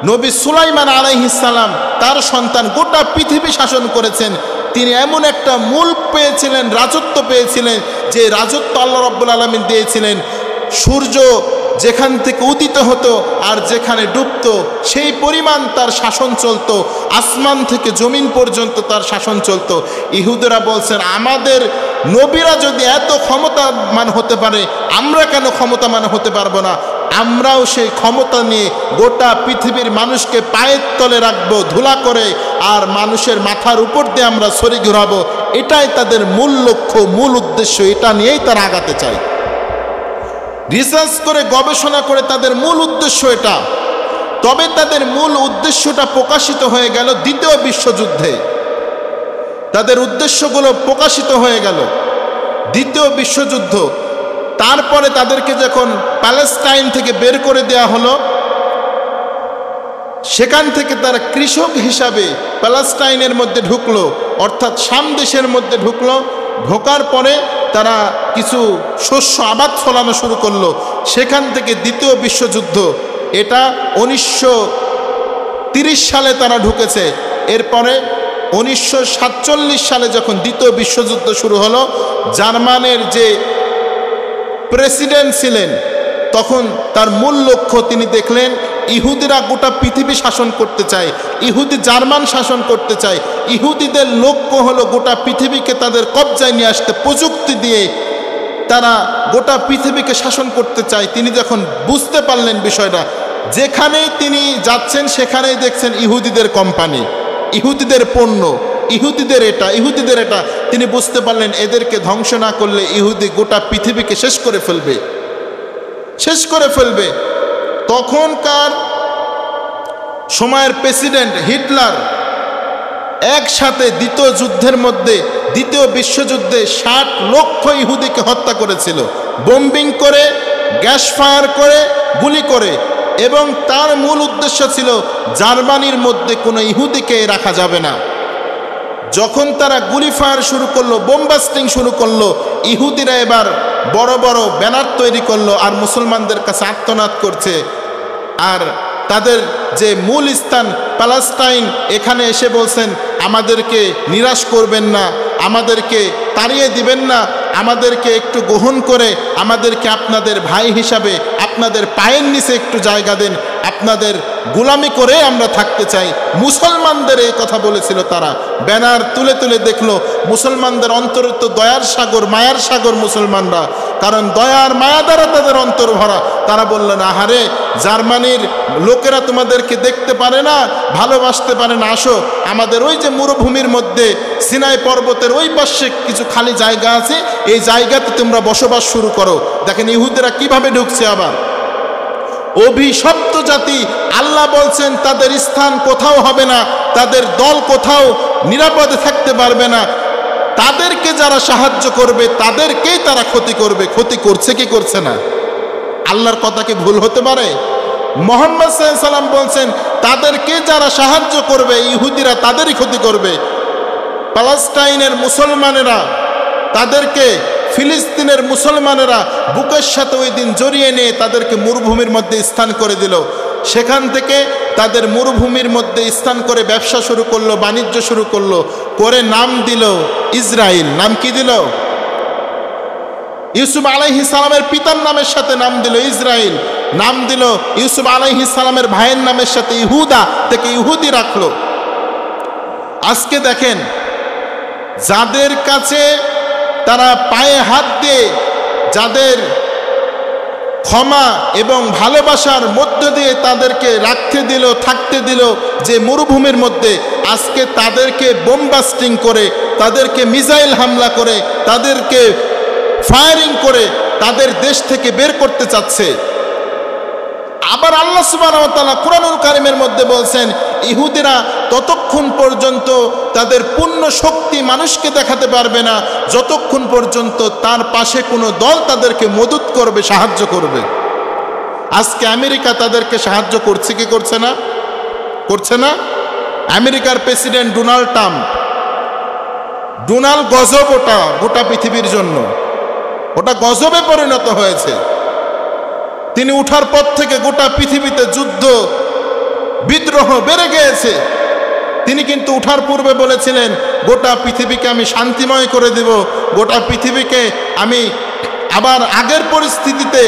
নবী সুলাইমান আলাইহিস সালাম, তার সন্তান গোটা পৃথিবী শাসন করেছেন। তিনি এমন একটা মুলক পেয়েছিলেন, রাজত্ব পেয়েছিলেন, যে রাজত্ব আল্লাহ রাব্বুল আলামিন দিয়েছিলেন। সূর্য যেখান থেকে উদিত হতো আর যেখানে ডুবতো সেই পরিমাণ তার শাসন চলতো, আসমান থেকে জমিন পর্যন্ত তার শাসন চলতো। ইহুদিরা বলছেন, আমাদের নবীরা যদি এত ক্ষমতামান হতে পারে, আমরা কেন ক্ষমতামান হতে পারবো না? আমরাও সেই ক্ষমতা নিয়ে গোটা পৃথিবীর মানুষকে পায়ের তলে রাখবো ধুলা করে, আর মানুষের মাথার উপর দিয়ে আমরা ছড়ি ঘুরাবো। এটাই তাদের মূল লক্ষ্য, মূল উদ্দেশ্য, এটা নিয়েই তারা আগাতে চায়। রিসার্চ করে, গবেষণা করে তাদের মূল উদ্দেশ্য এটা। তবে তাদের মূল উদ্দেশ্যটা প্রকাশিত হয়ে গেল দ্বিতীয় বিশ্বযুদ্ধে। তাদের উদ্দেশ্যগুলো প্রকাশিত হয়ে গেল দ্বিতীয় বিশ্বযুদ্ধ। তারপরে তাদেরকে যখন প্যালেস্টাইন থেকে বের করে দেয়া হলো, সেখান থেকে তারা কৃষক হিসাবে প্যালেস্টাইনের মধ্যে ঢুকলো, অর্থাৎ শাম দেশের মধ্যে ঢুকলো। ঢোকার পরে তারা কিছু শস্য আবাদ ফলানো শুরু করলো। সেখান থেকে দ্বিতীয় বিশ্বযুদ্ধ, এটা 1930 সালে তারা ঢুকেছে। এরপরে 1947 সালে যখন দ্বিতীয় বিশ্বযুদ্ধ শুরু হলো, জার্মানের যে প্রেসিডেন্ট ছিলেন, তখন তার মূল লক্ষ্য তিনি দেখলেন ইহুদিরা গোটা পৃথিবী শাসন করতে চায়, ইহুদি জার্মান শাসন করতে চায়। ইহুদিদের লক্ষ্য হলো গোটা পৃথিবীকে তাদের কবজায় নিয়ে আসতে, প্রযুক্তি দিয়ে তারা গোটা পৃথিবীকে শাসন করতে চায়। তিনি যখন বুঝতে পারলেন বিষয়টা, যেখানেই তিনি যাচ্ছেন সেখানেই দেখছেন ইহুদিদের কোম্পানি, ইহুদিদের পণ্য, ইহুদিদের এটা, ইহুদিদের এটা। তিনি বুঝতে পারলেন এদেরকে ধ্বংস না করলে ইহুদি গোটা পৃথিবীকে শেষ করে ফেলবে, শেষ করে ফেলবে। তখনকার সময়ের প্রেসিডেন্ট হিটলার একসাথে দ্বিতীয় যুদ্ধের মধ্যে, দ্বিতীয় বিশ্বযুদ্ধে 60 লক্ষ ইহুদিকে হত্যা করেছিল, বোম্বিং করে, গ্যাস ফায়ার করে, গুলি করে। এবং তার মূল উদ্দেশ্য ছিল জার্মানির মধ্যে কোনো ইহুদিকে রাখা যাবে না। যখন তারা গুলি ফায়ার শুরু করলো, বোমবাস্টিং শুরু করলো, ইহুদিরা এবার বড় বড় ব্যানার তৈরি করলো আর মুসলমানদের কাছে আর্তনাদ করছে। আর তাদের যে মূল স্থান প্যালেস্টাইন, এখানে এসে বলছেন আমাদেরকে নিরাশ করবেন না, আমাদেরকে তাড়িয়ে দিবেন না, আমাদেরকে একটু গ্রহণ করে আমাদেরকে আপনাদের ভাই হিসাবে আপনাদের পায়ের নিচে একটু জায়গা দেন, আপনাদের গোলামি করে আমরা থাকতে চাই। মুসলমানদের এই কথা বলেছিল তারা। ব্যানার তুলে তুলে দেখলো মুসলমানদের অন্তরে তো দয়ার সাগর, মায়ার সাগর মুসলমানরা, কারণ দয়ার মায়া দ্বারা তাদের অন্তর ভরা। তারা বললেন, আহারে জার্মানির লোকেরা তোমাদেরকে দেখতে পারে না, ভালোবাসতে পারে না, আসো আমাদের ওই যে মরুভূমির মধ্যে সিনাই পর্বতের ওই পাশে কিছু খালি জায়গা আছে, এই জায়গাতে তোমরা বসবাস শুরু করো। দেখেন ইহুদিরা কিভাবে ঢুকছে। আবার অভিশপ্ত জাতি, আল্লাহ বলছেন তাদের স্থান কোথাও হবে না, তাদের দল কোথাও নিরাপদে থাকতে পারবে না। তাদেরকে যারা সাহায্য করবে তাদেরকেই তারা ক্ষতি করবে। ক্ষতি করছে কি করছে না? আল্লাহর কথা কি ভুল হতে পারে? মুহাম্মদ সাল্লাল্লাহু আলাইহি ওয়াসাল্লাম বলছেন তাদেরকে যারা সাহায্য করবে ইহুদিরা তাদেরই ক্ষতি করবে। প্যালেস্টাইনের মুসলমানেরা, তাদেরকে ফিলিস্তিনের মুসলমানেরা বুকের সাথে ওই দিন জড়িয়ে নিয়ে তাদেরকে মরুভূমির মধ্যে স্থান করে দিল। সেখান থেকে তাদের মরুভূমির মধ্যে স্থান করে ব্যবসা শুরু করলো, বাণিজ্য শুরু করলো, করে নাম দিল ইসরায়েল। নাম কি দিল? ইউসুফ আলাইহিস সালামের পিতার নামের সাথে নাম দিল ইসরায়েল। নাম দিল ইউসুফ আলাইহিস সালামের ভাইয়ের নামের সাথে ইহুদা থেকে ইহুদি রাখলো। আজকে দেখেন যাদের কাছে তারা পায়ে হাত দিয়ে, যাদের ক্ষমা এবং ভালোবাসার মধ্য দিয়ে তাদেরকে রাখতে দিল, থাকতে দিল যে মরুভূমির মধ্যে, আজকে তাদেরকে বোমবাস্টিং করে, তাদেরকে মিসাইল হামলা করে, তাদেরকে ফায়ারিং করে তাদের দেশ থেকে বের করতে চাচ্ছে। আবার আল্লাহ সুবহানাহু ওয়া তাআলা কুরআনুল কারীমের মধ্যে বলছেন ইহুদিরা ততক্ষণ পর্যন্ত তাদের পূর্ণ শক্তি মানুষকে দেখাতে পারবে না যতক্ষণ পর্যন্ত তার পাশে কোনো দল তাদেরকে মদত করবে, সাহায্য করবে। আজকে আমেরিকা তাদেরকে সাহায্য করছে কি করছে না? করছে না? আমেরিকার প্রেসিডেন্ট ডোনাল্ড ট্রাম্প, ডোনাল্ড গজব, ওটা গোটা পৃথিবীর জন্য ওটা গজবে পরিণত হয়েছে। তিনি উঠার পর থেকে গোটা পৃথিবীতে যুদ্ধ বিদ্রোহ বেড়ে গিয়েছে। তিনি কিন্তু উঠার পূর্বে বলেছিলেন গোটা পৃথিবীকে আমি শান্তিময় করে দেব, গোটা পৃথিবীকে আমি আবার আগের পরিস্থিতিতে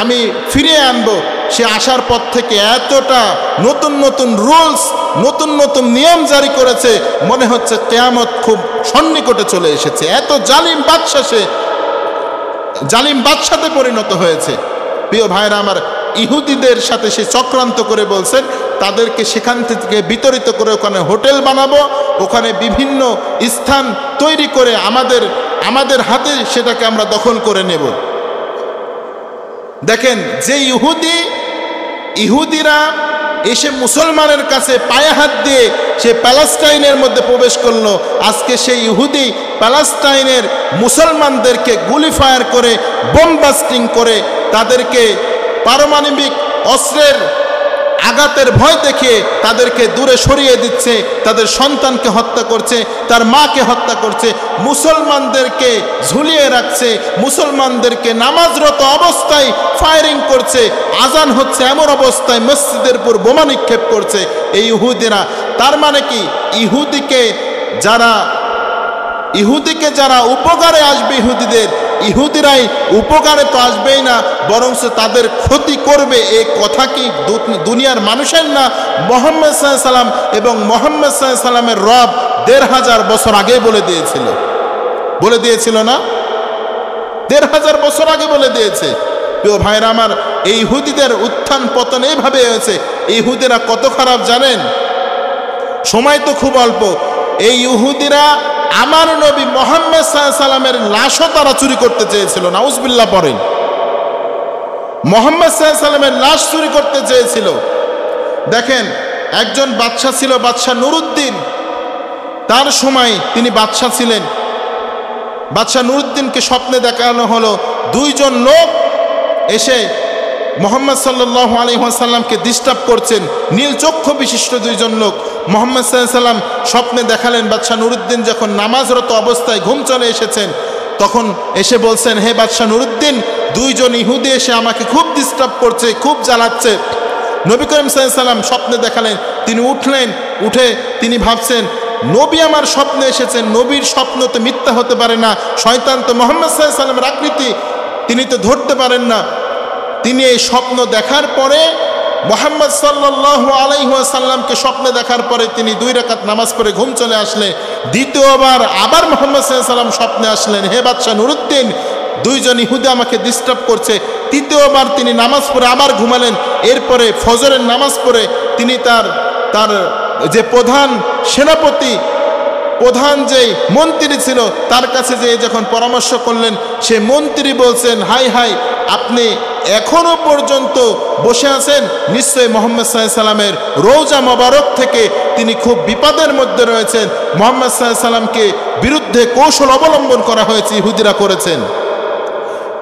আমি ফিরিয়ে আনবো। সে আসার পর থেকে এতটা নতুন নতুন রুলস, নতুন নতুন নিয়ম জারি করেছে, মনে হচ্ছে কিয়ামত খুব সন্নিকটে চলে এসেছে। এত জালিম বাদশা, সে জালিম বাদশাতে পরিণত হয়েছে। প্রিয় ভাইরা আমার, ইহুদিদের সাথে সে চক্রান্ত করে বলছেন তাদেরকে সেখান থেকে বিতরিত করে ওখানে হোটেল বানাবো, ওখানে বিভিন্ন স্থান তৈরি করে আমাদের হাতে সেটাকে আমরা দখল করে নেব। দেখেন, যে ইহুদিরা এসে মুসলমানের কাছে পায়ে হাত দিয়ে সে প্যালেস্টাইনের মধ্যে প্রবেশ করলো, আজকে সেই ইহুদি প্যালেস্টাইনের মুসলমানদেরকে গুলি ফায়ার করে, বোম বাস্টিং করে, তাদেরকে পারমাণবিক অস্ত্রের আঘাতের ভয় দেখিয়ে তাদেরকে দূরে সরিয়ে দিচ্ছে, তাদের সন্তানকে হত্যা করছে, তার মাকে হত্যা করছে, মুসলমানদেরকে ঝুলিয়ে রাখছে, মুসলমানদেরকে নামাজরত অবস্থায় ফায়ারিং করছে, আজান হচ্ছে এমন অবস্থায় মসজিদের উপর বোমা নিক্ষেপ করছে এই ইহুদিরা। তার মানে কি, ইহুদিকে যারা উপকারে আসবে, ইহুদিরাই উপকারে তো আসবেই না, বরং তাদের ক্ষতি করবে। এই কথা কি দুনিয়ার মানুষের না? মুহাম্মদ সাল্লাল্লাহু আলাইহি সাল্লাম এবং মুহাম্মদ সাল্লাল্লাহু আলাইহি সাল্লামের রব ১৫০০ বছর আগে বলে দিয়েছিল না? ১৫০০ বছর আগে বলে দিয়েছে। প্রিয় ভাইরা আমার, এই ইহুদিদের উত্থান পতন এইভাবে হয়েছে। ইহুদিরা কত খারাপ জানেন? সময় তো খুব অল্প। এই ইহুদিরা আমার নবী মুহাম্মদ সাল্লাল্লাহু আলাইহি সাল্লামের লাশও তারা চুরি করতে চেয়েছিল। নাউজুবিল্লাহ পড়েন। মুহাম্মদ সাল্লাল্লাহু আলাইহি সাল্লামের লাশ চুরি করতে চেয়েছিল। দেখেন, একজন বাদশা ছিল, বাদশা নুরউদ্দিন। তার সময় তিনি বাদশা ছিলেন। বাদশা নুরউদ্দিনকে স্বপ্নে দেখানো হলো দুইজন লোক এসে মুহাম্মদ সাল্লাল্লাহু আলাইহি ওয়াসাল্লামকে ডিস্টার্ব করছেন। নীল চক্ষু বিশিষ্ট দুইজন লোক মুহাম্মদ সাল্লাল্লাহু আলাইহি ওয়াসাল্লাম স্বপ্নে দেখালেন। বাদশা নুরউদ্দিন যখন নামাজরত অবস্থায় ঘুম চলে এসেছেন, তখন এসে বলছেন, হে বাদশা নুরউদ্দিন, দুইজন ইহুদি এসে আমাকে খুব ডিস্টার্ব করছে, খুব জ্বালাচ্ছে। নবী করিম সাল্লাল্লাহু আলাইহি ওয়াসাল্লাম স্বপ্নে দেখালেন। তিনি উঠলেন, উঠে তিনি ভাবছেন, নবী আমার স্বপ্নে এসেছেন, নবীর স্বপ্ন তো মিথ্যা হতে পারে না, শয়তান তো মুহাম্মদ সাল্লাল্লাহু আলাইহি ওয়াসাল্লামের আকৃতি, তিনি তো ধরতে পারেন না। তিনি এই স্বপ্ন দেখার পরে মুহাম্মদ সাল্লাল্লাহু আলাইহি ওয়াসাল্লামকে স্বপ্নে দেখার পরে তিনি 2 রাকাত নামাজ পড়ে ঘুম চলে আসলেন। দ্বিতীয়বার আবার মুহাম্মদ সাল্লাল্লাহু আলাইহি ওয়াসাল্লাম স্বপ্নে আসলেন, হে বাদশা নুরউদ্দিন, দুইজন ইহুদি আমাকে ডিস্টার্ব করছে। তৃতীয়বার তিনি নামাজ পড়ে আবার ঘুমালেন। এরপরে ফজরের নামাজ পড়ে তিনি তার যে প্রধান সেনাপতি, প্রধান যে মন্ত্রী ছিল, তার কাছে যেয়ে যখন পরামর্শ করলেন, সে মন্ত্রী বলছেন, হাই হাই, আপনি এখনো পর্যন্ত বসে আছেন, নিশ্চয়ই মুহাম্মদ সাল্লাল্লাহু আলাইহি সাল্লামের রওজা মোবারক থেকে তিনি খুব বিপদের মধ্যে রয়েছেন। মুহাম্মদ সাল্লাল্লাহু আলাইহি সাল্লামকে বিরুদ্ধে কৌশল অবলম্বন করা হয়েছে, ইহুদিরা করেছেন।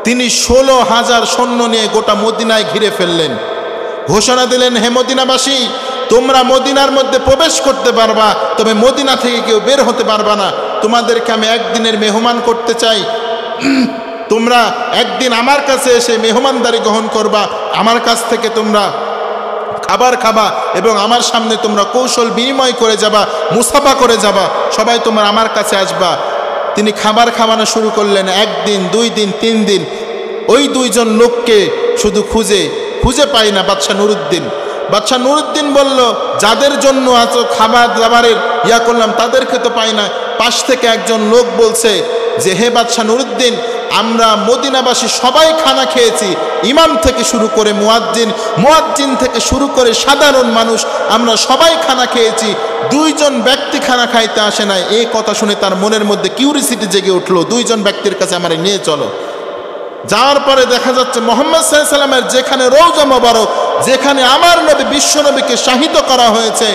তিনি 16,000 সৈন্য নিয়ে গোটা মদিনায় ঘিরে ফেললেন। ঘোষণা দিলেন, হে মদিনাবাসী, তোমরা মদিনার মধ্যে প্রবেশ করতে পারবা, তবে মদিনা থেকে কেউ বের হতে পারবা না। তোমাদেরকে আমি একদিনের মেহমান করতে চাই। তোমরা একদিন আমার কাছে এসে মেহমানদারি গ্রহণ করবা, আমার কাছ থেকে তোমরা খাবার খাবা এবং আমার সামনে তোমরা কৌশল বিনিময় করে যাবা, মুসাফা করে যাবা, সবাই তোমরা আমার কাছে আসবা। তিনি খাবার খাওয়ানো শুরু করলেন। 1 দিন, 2 দিন, 3 দিন ওই দুইজন লোককে শুধু খুঁজে পাই না বাদশা নুরউদ্দিন। বাদশা নুরউদ্দিন বলল, যাদের জন্য এত খাবার দাবারের করলাম তাদেরকে তো পাই না। পাশ থেকে একজন লোক বলছে যে, হে বাদশা নুরউদ্দিন, আমরা মদিনাবাসী সবাই খানা খেয়েছি, ইমাম থেকে শুরু করে মুয়াজ্জিন থেকে শুরু করে সাধারণ মানুষ, আমরা সবাই খানা খেয়েছি, 2 জন ব্যক্তি খানা খাইতে আসে নাই। এই কথা শুনে তার মনের মধ্যে কিউরিসিটি জেগে উঠলো, 2 জন ব্যক্তির কাছে আমার নিয়ে চলো। যাওয়ার পরে দেখা যাচ্ছে মুহাম্মদ সাল্লাল্লাহু আলাইহি সাল্লামের যেখানে রওজা মোবারক, যেখানে আমার নবী বিশ্বনবীকে শাহিদ করা হয়েছে,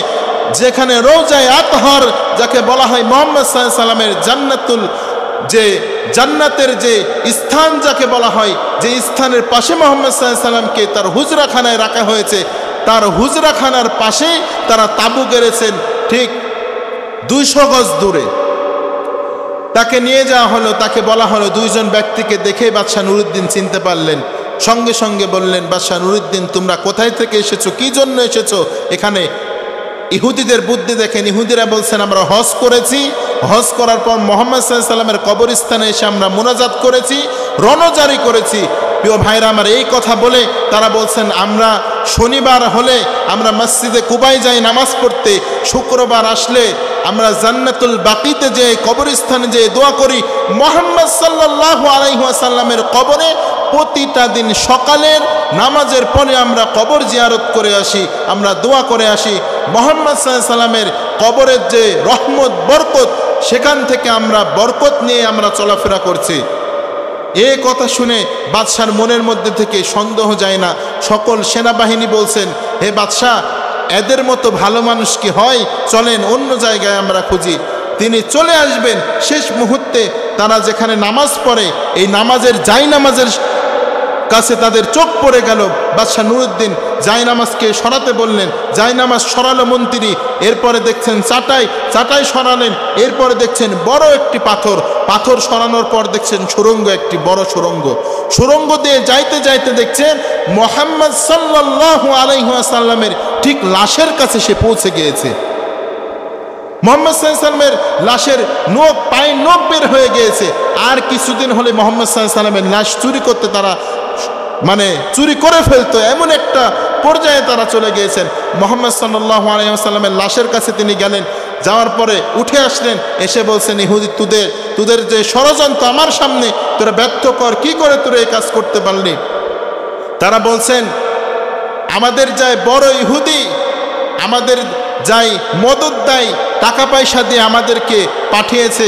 যেখানে রওজায়ে আতহার যাকে বলা হয় মুহাম্মদ সাল্লাল্লাহু আলাইহি সাল্লামের জান্নাতুল যে জান্নাতের যে স্থান যাকে বলা হয়, যে স্থানের পাশে মুহাম্মদ সাল্লাল্লাহু আলাইহি সাল্লামকে তার হুজরাখানায় রাখা হয়েছে, তার হুজরাখানার পাশে তারা তাঁবু গেড়েছেন ঠিক 200 গজ দূরে। তাকে নিয়ে যাওয়া হলো, তাকে বলা হলো, দুইজন ব্যক্তিকে দেখে বাদশাহ নুরউদ্দিন চিনতে পারলেন। সঙ্গে সঙ্গে বললেন, বাদশাহ নুরউদ্দিন তোমরা কোথায় থেকে এসেছো, কি জন্য এসেছো এখানে? ইহুদিদের বুদ্ধি দেখেন, ইহুদিরা বলছেন আমরা হজ করেছি, হজ করার পর মুহাম্মদ সাল্লাল্লাহু আলাইহি সাল্লামের কবরস্থানে এসে আমরা মুনাজাত করেছি, রণজারি করেছি। প্রিয় ভাইরা আমার, এই কথা বলে তারা বলছেন আমরা শনিবার হলে আমরা মসজিদে কুবায় যাই নামাজ পড়তে, শুক্রবার আসলে আমরা জান্নাতুল বাকিতে যে কবরস্থানে যে দোয়া করি। মুহাম্মদ সাল্লাল্লাহু আলাইহি ওয়াসাল্লামের কবরে প্রতিটা দিন সকালের নামাজের পরে আমরা কবর জিয়ারত করে আসি, আমরা দোয়া করে আসি। মুহাম্মদ সাল্লাল্লাহু আলাইহি ওয়াসাল্লামের কবরের যে রহমত বরকত, সেখান থেকে আমরা বরকত নিয়ে আমরা চলাফেরা করছি। এই কথা শুনে বাদশার মনের মধ্যে থেকে সন্দেহ যায় না। সকল সেনাবাহিনী বলছেন, হে বাদশাহ, এদের মতো ভালো মানুষ কি হয়, চলেন অন্য জায়গায় আমরা খুঁজি। তিনি চলে আসবেন। শেষ মুহূর্তে তারা যেখানে নামাজ পড়ে, এই নামাজের জায়নামাজের কাছে তাদের চোখ পড়ে গেল। বাদশাহ নুরউদ্দিন জায়নামাজকে সরাতে বললেন, জায়নামাজ সরালো মন্ত্রী। এরপরে দেখছেন চাটাই সরালেন। এরপরে দেখছেন বড় একটি পাথর সরানোর পর দেখছেন সুড়ঙ্গ, একটি বড় সুড়ঙ্গ দিয়ে যাইতে যাইতে দেখছেন মুহাম্মদ সাল্লাল্লাহু আলাইহি ওয়াসাল্লামের ঠিক লাশের কাছে সে পৌঁছে গিয়েছে। মুহাম্মদ সাল্লাল্লাহু আলাইহি ওয়াসাল্লামের লাশের পায়ের নখ বের হয়ে গিয়েছে। আর কিছুদিন হলে মুহাম্মদ সাল্লাল্লাহু আলাইহি ওয়াসাল্লামের লাশ চুরি করতে তারা চুরি করে ফেলতো, এমন একটা পর্যায়ে তারা চলে গিয়েছেন। মুহাম্মদ সাল্লাল্লাহু আলাইহি ওয়াসাল্লামের লাশের কাছে তিনি গেলেন। যাওয়ার পরে উঠে আসলেন, এসে বলছেন, ইহুদি তোদের যে ষড়যন্ত্র আমার সামনে, তোরা ব্যর্থ কর, কি করে তোরা এই কাজ করতে পারলি? তারা বলছেন, আমাদের যাই বড় ইহুদি, আমাদের যাই মদত দেয়, টাকা পয়সা দিয়ে আমাদেরকে পাঠিয়েছে,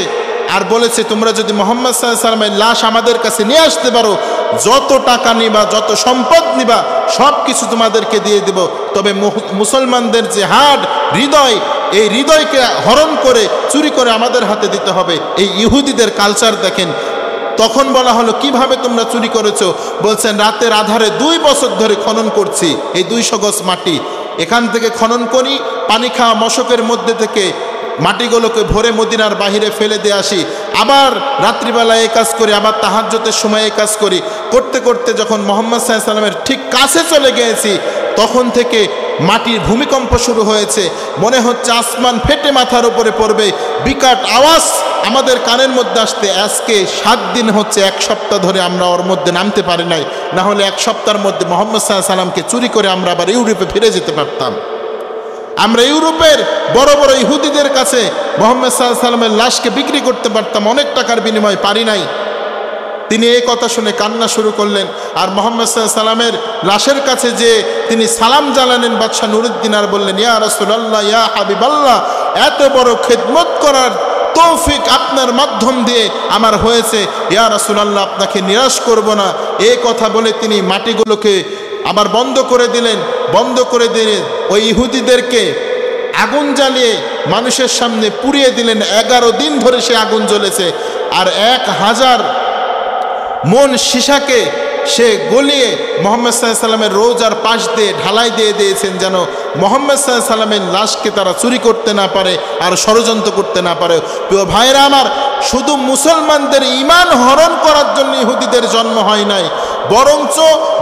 আর বলেছে তোমরা যদি মুহাম্মদ সাল্লাল্লাহু আলাইহি ওয়াসাল্লামের লাশ আমাদের কাছে নিয়ে আসতে পারো, যত টাকা নিবা, যত সম্পদ নিবা, সব কিছু তোমাদেরকে দিয়ে দেব। তবে মুসলমানদের যে হাড়, হৃদয়, এই হৃদয়কে হরণ করে চুরি করে আমাদের হাতে দিতে হবে। এই ইহুদিদের কালচার দেখেন। তখন বলা হলো, কিভাবে তোমরা চুরি করেছো? বলছেন, রাতের আধারে 2 বছর ধরে খনন করছি, এই 200 গজ মাটি এখান থেকে খনন করি, পানি খাওয়া মশকের মধ্যে থেকে মাটিগুলোকে ভরে মদিনার বাহিরে ফেলে দিয়ে আসি, আবার রাত্রিবেলা এই কাজ করি, আবার তাহাজ্জুদের সময় এই কাজ করি। করতে করতে যখন মুহাম্মদ সাল্লাল্লাহু আলাইহি ওয়াসাল্লামের ঠিক কাছে চলে গিয়েছি, তখন থেকে মাটির ভূমিকম্প শুরু হয়েছে। মনে হচ্ছে আসমান ফেটে মাথার উপরে পড়বে, বিকট আওয়াজ আমাদের কানের মধ্যে আসতে। আজকে 7 দিন হচ্ছে, 1 সপ্তাহ ধরে আমরা ওর মধ্যে নামতে পারি নাই, না হলে 1 সপ্তাহের মধ্যে মুহাম্মদ সাল্লাল্লাহু আলাইহি ওয়াসাল্লামকে চুরি করে আমরা আবার ইউরোপে ফিরে যেতে পারতাম। আমরা ইউরোপের বড় বড় ইহুদিদের কাছে মুহাম্মদ সাল্লাল্লাহু আলাইহি ওয়াসাল্লামের লাশকে বিক্রি করতে পারতাম, অনেক টাকার বিনিময়ে, পারি নাই। তিনি এই কথা শুনে কান্না শুরু করলেন। আর মুহাম্মদ সাল্লাল্লাহু আলাইহি ওয়াসাল্লামের লাশের কাছে যে তিনি সালাম জানালেন বাদশাহ নুরউদ্দিন, আর বললেন, ইয়া রাসূলুল্লাহ, ইয়া হাবিবাল্লাহ, এত বড় খেদমত করার তৌফিক আপনার মাধ্যম দিয়ে আমার হয়েছে, ইয়া রাসূলুল্লাহ, আপনাকে নিরাশ করব না। এই কথা বলে তিনি মাটিগুলোকে আবার বন্ধ করে দিলেন। বন্ধ করে দিয়ে ওই ইহুদিদেরকে আগুন জ্বালিয়ে মানুষের সামনে পুড়িয়ে দিলেন। 11 দিন ধরে সে আগুন জ্বলেছে। আর 1000 মন সীসাকে সে গলিয়ে মুহাম্মদ সাল্লাল্লাহু আলাইহি ওয়াসাল্লামের রোজার পাশ দিয়ে ঢালাই দিয়ে দিয়েছেন, যেন মুহাম্মদ সাল্লাল্লাহু আলাইহি ওয়াসাল্লামের লাশকে তারা চুরি করতে না পারে আর ষড়যন্ত্র করতে না পারে। প্রিয় ভাইরা আমার, শুধু মুসলমানদের ঈমান হরণ করার জন্য ইহুদিদের জন্ম হয় নাই, বরঞ্চ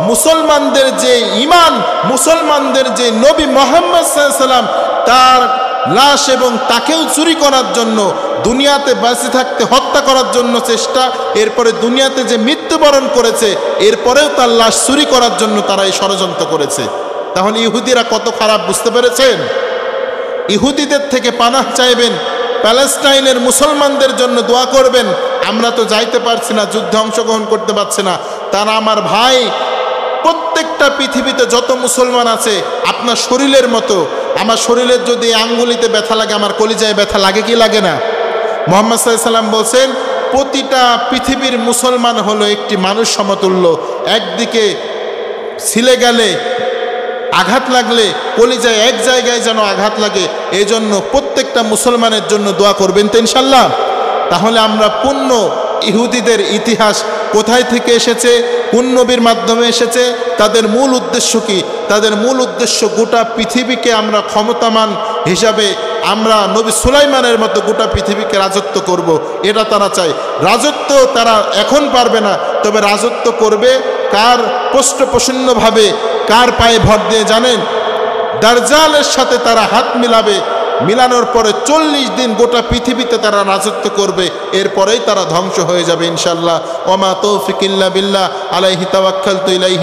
মুসলমানদের যে ঈমান, মুসলমানদের যে নবী মুহাম্মদ সাল্লাল্লাহু আলাইহি ওয়াসাল্লাম, তার লাশ এবং তাকেও চুরি করার জন্য, দুনিয়াতে বেঁচে থাকতে হত্যা করার জন্য চেষ্টা, এরপরে দুনিয়াতে যে মৃত্যুবরণ করেছে, এরপরেও তার লাশ চুরি করার জন্য তারা এই ষড়যন্ত্র করেছে। তাহলে ইহুদিরা কত খারাপ, বুঝতে পেরেছেন? ইহুদিদের থেকে পানাহ চাইবেন, প্যালেস্টাইনের মুসলমানদের জন্য দোয়া করবেন। আমরা তো যাইতে পারছি না, যুদ্ধে অংশগ্রহণ করতে পারছি না, তারা আমার ভাই। প্রত্যেকটা পৃথিবীতে যত মুসলমান আছে আপনার শরীরের মতো। আমার শরীরের যদি আঙ্গুলিতে ব্যথা লাগে, আমার কলিজায় ব্যথা লাগে কি লাগে না? মুহাম্মদ সাল্লাল্লাহু আলাইহি ওয়াসাল্লাম বলছেন, প্রতিটা পৃথিবীর মুসলমান হলো একটি মানুষ সমতুল্য। একদিকে ছিলে গেলে, আঘাত লাগলে কলিজায় এক জায়গায় যেন আঘাত লাগে, এই জন্য প্রত্যেকটা মুসলমানের জন্য দোয়া করবেন তো ইনশাল্লাহ। তাহলে আমরা পূর্ণ ইহুদিদের ইতিহাস কোথায় থেকে এসেছে, কোন নবীর মাধ্যমে এসেছে, তাদের মূল উদ্দেশ্য কি? তাদের মূল উদ্দেশ্য গোটা পৃথিবীকে আমরা ক্ষমতামান হিসাবে আমরা নবী সুলাইমানের মতো গোটা পৃথিবীকে রাজত্ব করব, এটা তারা চায়। রাজত্ব তারা এখন পারবে না, তবে রাজত্ব করবে কার পৃষ্ঠপোষণ্যভাবে, কার পায়ে ভর দিয়ে জানেন? দাজ্জালের সাথে তারা হাত মিলাবে, মিলানোর পরে 40 দিন গোটা পৃথিবীতে তারা রাজত্ব করবে, এরপরেই তারা ধ্বংস হয়ে যাবে ইনশাআল্লাহ। ওমা তৌফিক ইল্লা বিল্লাহ, আলাইহি তাওয়াক্কালতু ইলাইহি